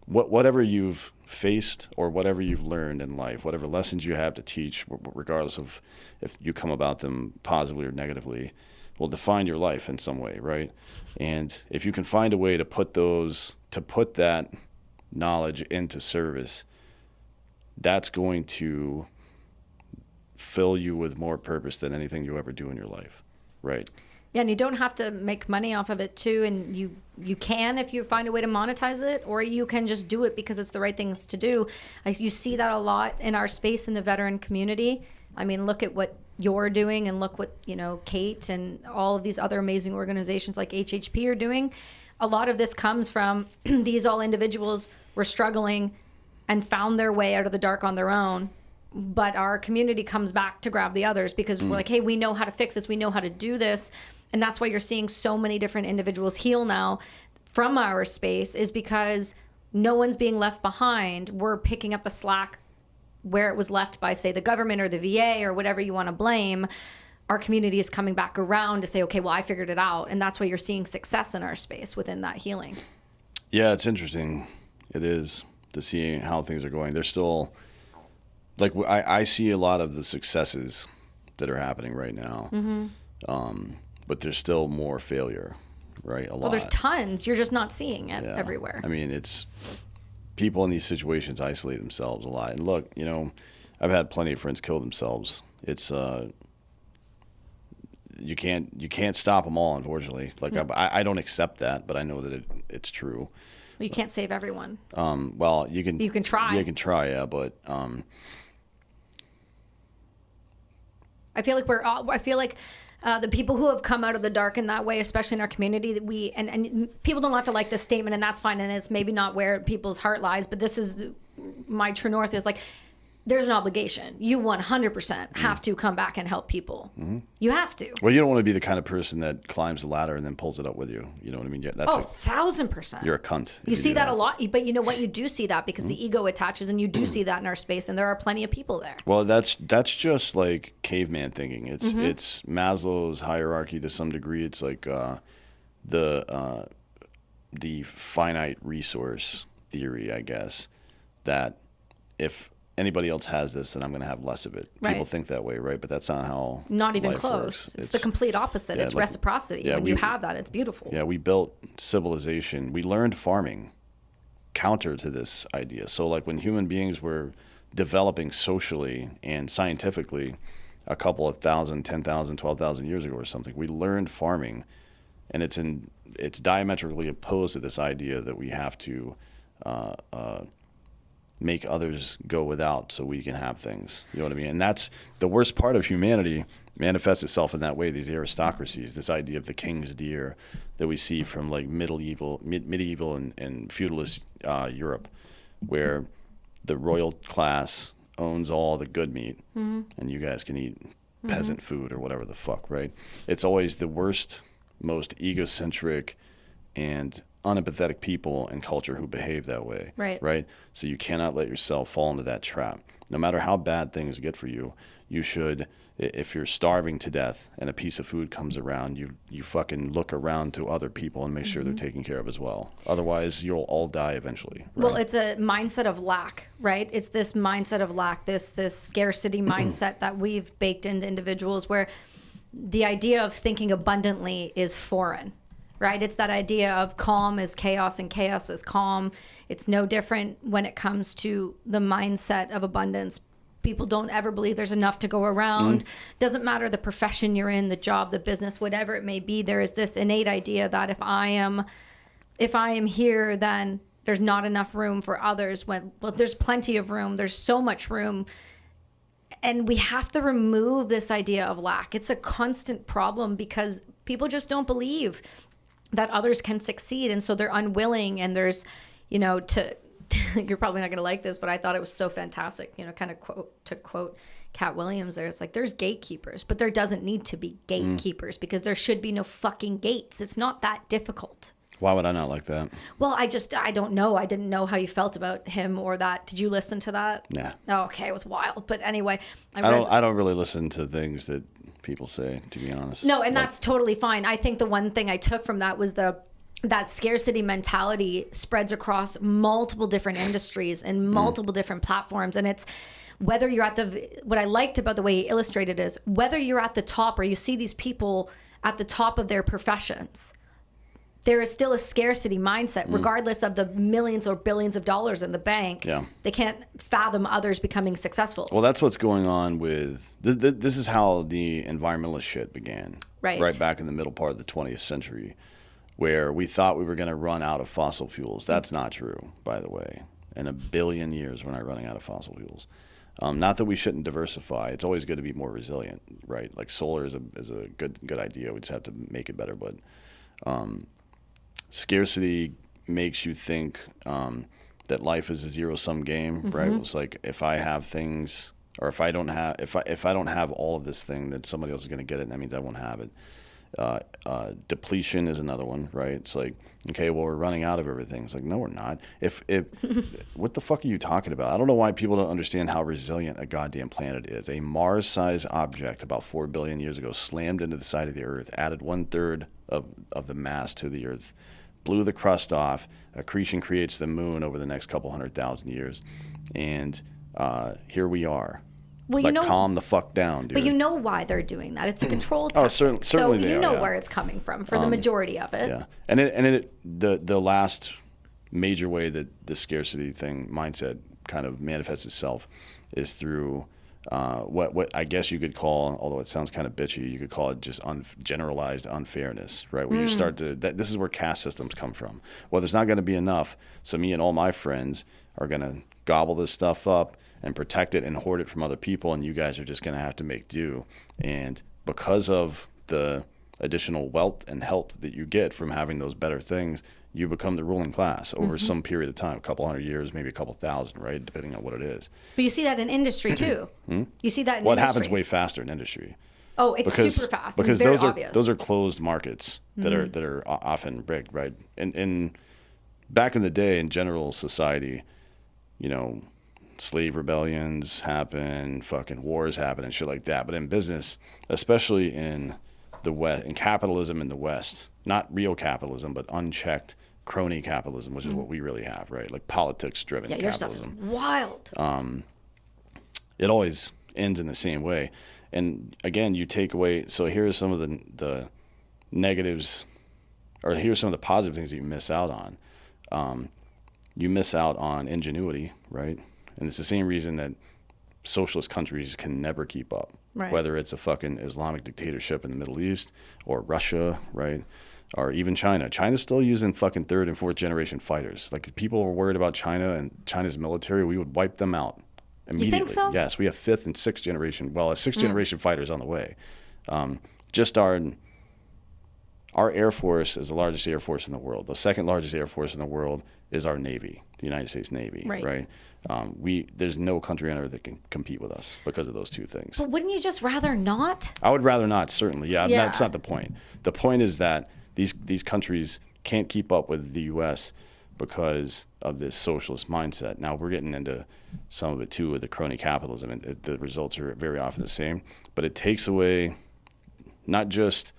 whatever you've faced or whatever you've learned in life, whatever lessons you have to teach, regardless of if you come about them positively or negatively, will define your life in some way, right? And if you can find a way to put that knowledge into service, that's going to fill you with more purpose than anything you ever do in your life, right? Yeah, and you don't have to make money off of it too, and you can if you find a way to monetize it, or you can just do it because it's the right things to do. You see that a lot in our space in the veteran community. I mean, look at what you're doing, and look what Kate and all of these other amazing organizations like HHP are doing. A lot of this comes from these all individuals were struggling and found their way out of the dark on their own. But our community comes back to grab the others because we're like, hey, we know how to fix this. We know how to do this. And that's why you're seeing so many different individuals heal now from our space, is because no one's being left behind. We're picking up the slack where it was left by, say, the government or the VA or whatever you want to blame. Our community is coming back around to say, okay, well, I figured it out. And that's why you're seeing success in our space within that healing. Yeah, it's interesting. It is, to see how things are going. There's still like I see a lot of the successes that are happening right now, but there's still more failure, right? A lot. Well, there's tons. You're just not seeing it everywhere. I mean, it's people in these situations isolate themselves a lot. And look, you know, I've had plenty of friends kill themselves. It's you can't stop them all, unfortunately. Like I don't accept that, but I know that it's true. Well, you can't save everyone. Well, you can. You can try. You can try, yeah, but. I feel like the people who have come out of the dark in that way, especially in our community, that and people don't have to like this statement, and that's fine, and it's maybe not where people's heart lies, but this is my true north is like, there's an obligation. You 100% have to come back and help people. Mm-hmm. You have to. Well, you don't want to be the kind of person that climbs the ladder and then pulls it up with you. You know what I mean? Yeah, that's 1,000%. You're a cunt. You see that a lot, but you know what? You do see that because the ego attaches, and you do see that in our space, and there are plenty of people there. Well, that's just like caveman thinking. It's Maslow's hierarchy to some degree. It's like the finite resource theory, I guess, that if anybody else has this, then I'm going to have less of it. Right. People think that way, right? But that's not how Not even life close. works. It's the complete opposite. It's reciprocity. When you have that, it's beautiful. Yeah, we built civilization. We learned farming counter to this idea. So like when human beings were developing socially and scientifically a couple of 1,000, 10,000, 12,000 years ago or something, we learned farming. And it's diametrically opposed to this idea that we have to make others go without so we can have things. You know what I mean? And that's the worst part of humanity manifests itself in that way, these aristocracies, this idea of the king's deer that we see from like medieval and feudalist Europe, where the royal class owns all the good meat and you guys can eat peasant food or whatever the fuck, right? It's always the worst, most egocentric and unempathetic people and culture who behave that way. Right. So you cannot let yourself fall into that trap. No matter how bad things get for you, you should, if you're starving to death and a piece of food comes around, you fucking look around to other people and make sure they're taken care of as well. Otherwise, you'll all die eventually. Right? Well, it's a mindset of lack, right? It's this mindset of lack, this scarcity mindset that we've baked into individuals, where the idea of thinking abundantly is foreign. Right? It's that idea of calm is chaos and chaos is calm. It's no different when it comes to the mindset of abundance. People don't ever believe there's enough to go around. Doesn't matter the profession you're in, the job, the business, whatever it may be. There is this innate idea that if I am here, then there's not enough room for others. Well, there's plenty of room. There's so much room. And we have to remove this idea of lack. It's a constant problem because people just don't believe that others can succeed, and so they're unwilling, and there's, you know, you're probably not going to like this, but I thought it was so fantastic, you know, kind of quote Cat Williams there. It's like, there's gatekeepers, but there doesn't need to be gatekeepers because there should be no fucking gates. It's not that difficult. Why would I not like that? Well, I don't know. I didn't know how you felt about him or that. Did you listen to that? Nah. Oh, okay, it was wild. But anyway, I don't really listen to things that people say, to be honest. No, and that's totally fine. I think the one thing I took from that was that scarcity mentality spreads across multiple different industries and multiple different platforms. And it's whether you're what I liked about the way he illustrated is whether you're at the top or you see these people at the top of their professions, there is still a scarcity mindset, regardless of the millions or billions of dollars in the bank. Yeah. They can't fathom others becoming successful. Well, that's what's going on with... This is how the environmentalist shit began. Right back in the middle part of the 20th century, where we thought we were going to run out of fossil fuels. That's not true, by the way. In a billion years, we're not running out of fossil fuels. Not that we shouldn't diversify. It's always good to be more resilient, right? Like solar is a good idea. We just have to make it better, but... scarcity makes you think that life is a zero-sum game, right? It's like if I have things, or if I don't have all of this thing, then somebody else is going to get it, and that means I won't have it. Depletion is another one, right? It's like, okay, well, we're running out of everything. It's like, no, we're not. If what the fuck are you talking about? I don't know why people don't understand how resilient a goddamn planet is. A Mars-sized object about 4 billion years ago slammed into the side of the Earth, added 1/3 of the mass to the Earth, blew the crust off. Accretion creates the moon over the next couple 100,000 years. And here we are. Well, like, calm the fuck down, dude. But you know why they're doing that. It's a control tactic. Oh, certainly so they you are, know yeah. where it's coming from for the majority of it. Yeah, and the last major way that the scarcity thing mindset kind of manifests itself is through what I guess you could call, although it sounds kind of bitchy, you could call it just generalized unfairness, right? Where you start to, this is where caste systems come from. Well, there's not going to be enough, so me and all my friends are going to gobble this stuff up and protect it and hoard it from other people, and you guys are just going to have to make do. And because of the additional wealth and health that you get from having those better things, you become the ruling class over some period of time, a couple hundred years, maybe a couple thousand, right? Depending on what it is. But you see that in industry too. You see that in Well, it industry. happens way faster in industry. Oh, it's super fast. Because it's very those obvious. those are closed markets that are often rigged, right? And back in the day, in general society, you know, slave rebellions happen, fucking wars happen, and shit like that. But in business, especially in the West, in capitalism in the West, not real capitalism, but unchecked crony capitalism, which is what we really have, right? Like politics-driven capitalism. Your stuff is wild. It always ends in the same way. And again, you take away. So here's some of the negatives, or here's some of the positive things that you miss out on. You miss out on ingenuity, right? And it's the same reason that socialist countries can never keep up. Right. Whether it's a fucking Islamic dictatorship in the Middle East or Russia, right? Or even China. China's still using fucking third and fourth generation fighters. Like, if people were worried about China and China's military, we would wipe them out immediately. You think so? Yes, we have fifth and sixth generation. Well, a sixth generation fighters on the way. Just our Air Force is the largest Air Force in the world. The second largest Air Force in the world is our Navy, the United States Navy, right? There's no country on earth that can compete with us because of those two things. But wouldn't you just rather not? I would rather not, certainly. Yeah, Yeah. that's not the point. The point is that these countries can't keep up with the U.S. because of this socialist mindset. Now, we're getting into some of it, too, with the crony capitalism, and the results are very often the same. But it takes away not just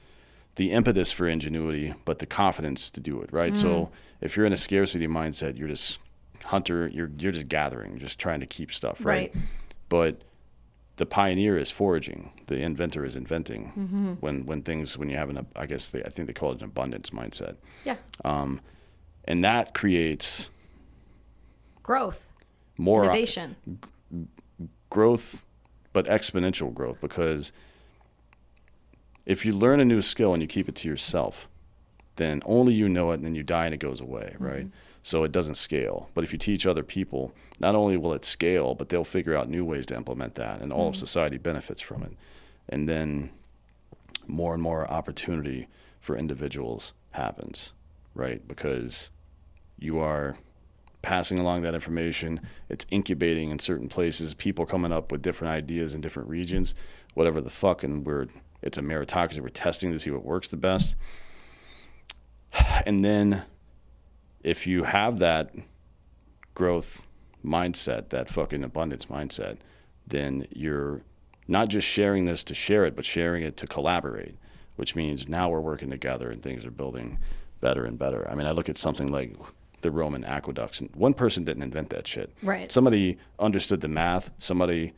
the impetus for ingenuity, but the confidence to do it, right? So if you're in a scarcity mindset, you're just hunter, you're just gathering, you're just trying to keep stuff, right? But the pioneer is foraging, the inventor is inventing. When you have I think they call it an abundance mindset. Yeah. And that creates Growth. more Innovation. growth, but exponential growth, because if you learn a new skill and you keep it to yourself, then only you know it, and then you die and it goes away, right? So it doesn't scale. But if you teach other people, not only will it scale, but they'll figure out new ways to implement that, and all of society benefits from it. And then more and more opportunity for individuals happens, right? Because you are passing along that information, it's incubating in certain places, people coming up with different ideas in different regions, whatever the fuck, and it's a meritocracy. We're testing to see what works the best. And then if you have that growth mindset, that fucking abundance mindset, then you're not just sharing this to share it, but sharing it to collaborate, which means now we're working together and things are building better and better. I mean, I look at something like the Roman aqueducts, and one person didn't invent that shit. Right. Somebody understood the math, somebody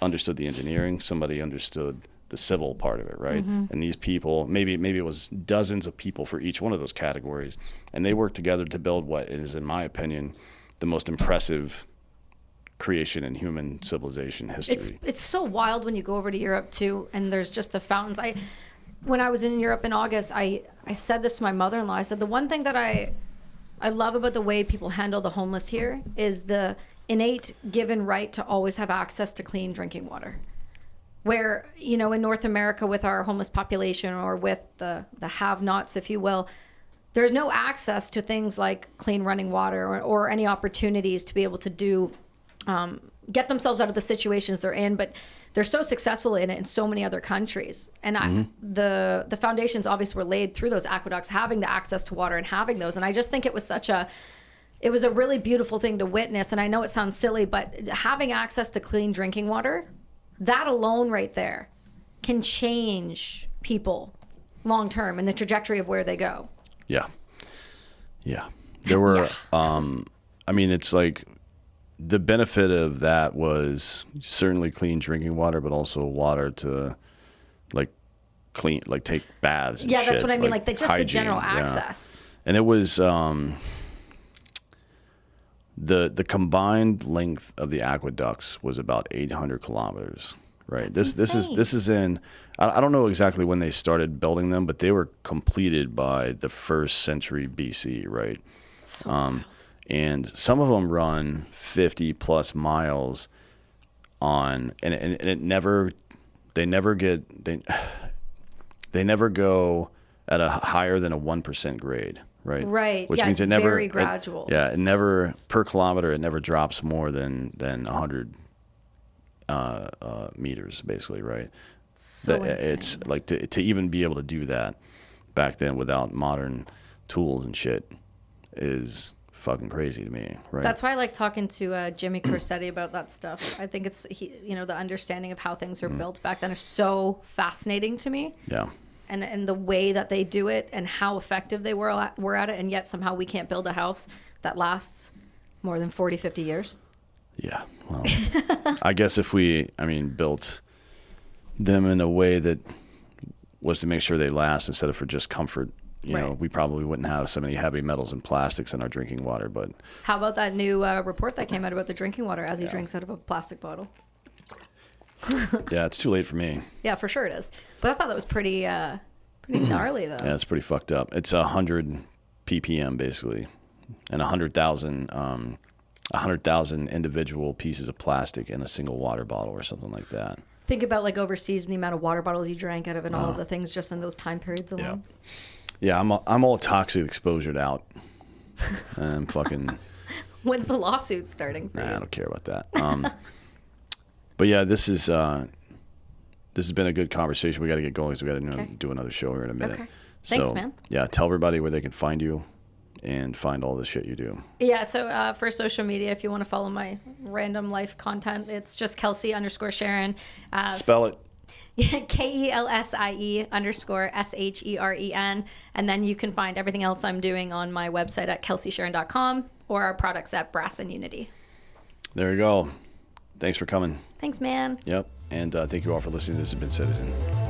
understood the engineering, somebody understood the civil part of it, right? And these people, maybe it was dozens of people for each one of those categories, and they worked together to build what is, in my opinion, the most impressive creation in human civilization history. It's so wild when you go over to Europe too, and there's just the fountains. When I was in Europe in August, I said this to my mother-in-law. I said the one thing that I love about the way people handle the homeless here is the innate given right to always have access to clean drinking water. Where, in North America with our homeless population, or with the have-nots, if you will, there's no access to things like clean running water or any opportunities to be able to do get themselves out of the situations they're in. But they're so successful in it in so many other countries. And the foundations obviously were laid through those aqueducts, having the access to water and having those. And I just think it was it was a really beautiful thing to witness. And I know it sounds silly, but having access to clean drinking water, that alone right there can change people long term and the trajectory of where they go. Yeah. There were, I mean, it's like the benefit of that was certainly clean drinking water, but also water to like clean, like take baths. And Yeah, that's shit, what I mean. Like the hygiene, general yeah. access. And it was the combined length of the aqueducts was about 800 kilometers. Right. That's insane. This is in. I don't know exactly when they started building them, but they were completed by the 1st century BC. Right. So wild. And some of them run 50 plus miles on, and it never. They never go at a higher than a 1% grade. Right. Right. Which yeah, means it's it never. very gradual. It never per kilometer. It never drops more than 100 meters, basically. Right. So It's insane. like to even be able to do that back then without modern tools and shit is fucking crazy to me. Right. That's why I like talking to Jimmy Corsetti about that stuff. I think it's the understanding of how things are built back then are so fascinating to me. Yeah. And the way that they do it and how effective they were at it, and yet somehow we can't build a house that lasts more than 40, 50 years. Yeah. Well, I guess if we, built them in a way that was to make sure they last instead of for just comfort, you know, we probably wouldn't have so many heavy metals and plastics in our drinking water. But how about that new report that came out about the drinking water as he drinks out of a plastic bottle? Yeah, it's too late for me. Yeah, for sure it is. But I thought that was pretty gnarly, though. Yeah, it's pretty fucked up. It's 100 ppm basically, and 100,000 individual pieces of plastic in a single water bottle or something like that. Think about like overseas and the amount of water bottles you drank out of and all of the things just in those time periods alone. Yeah, I'm all toxic exposured out. And I'm fucking. When's the lawsuit starting for Nah, I you? don't care about that. But yeah, this has been a good conversation. We got to get going because we got to do another show here in a minute. Okay. Thanks, So, man. Yeah, tell everybody where they can find you and find all the shit you do. Yeah, so for social media, if you want to follow my random life content, it's just Kelsie_Sheren. Spell it. KELSIE_SHEREN. And then you can find everything else I'm doing on my website at kelsiesheren.com or our products at Brass and Unity. There you go. Thanks for coming. Thanks, man. Yep. And thank you all for listening. This has been Citizen.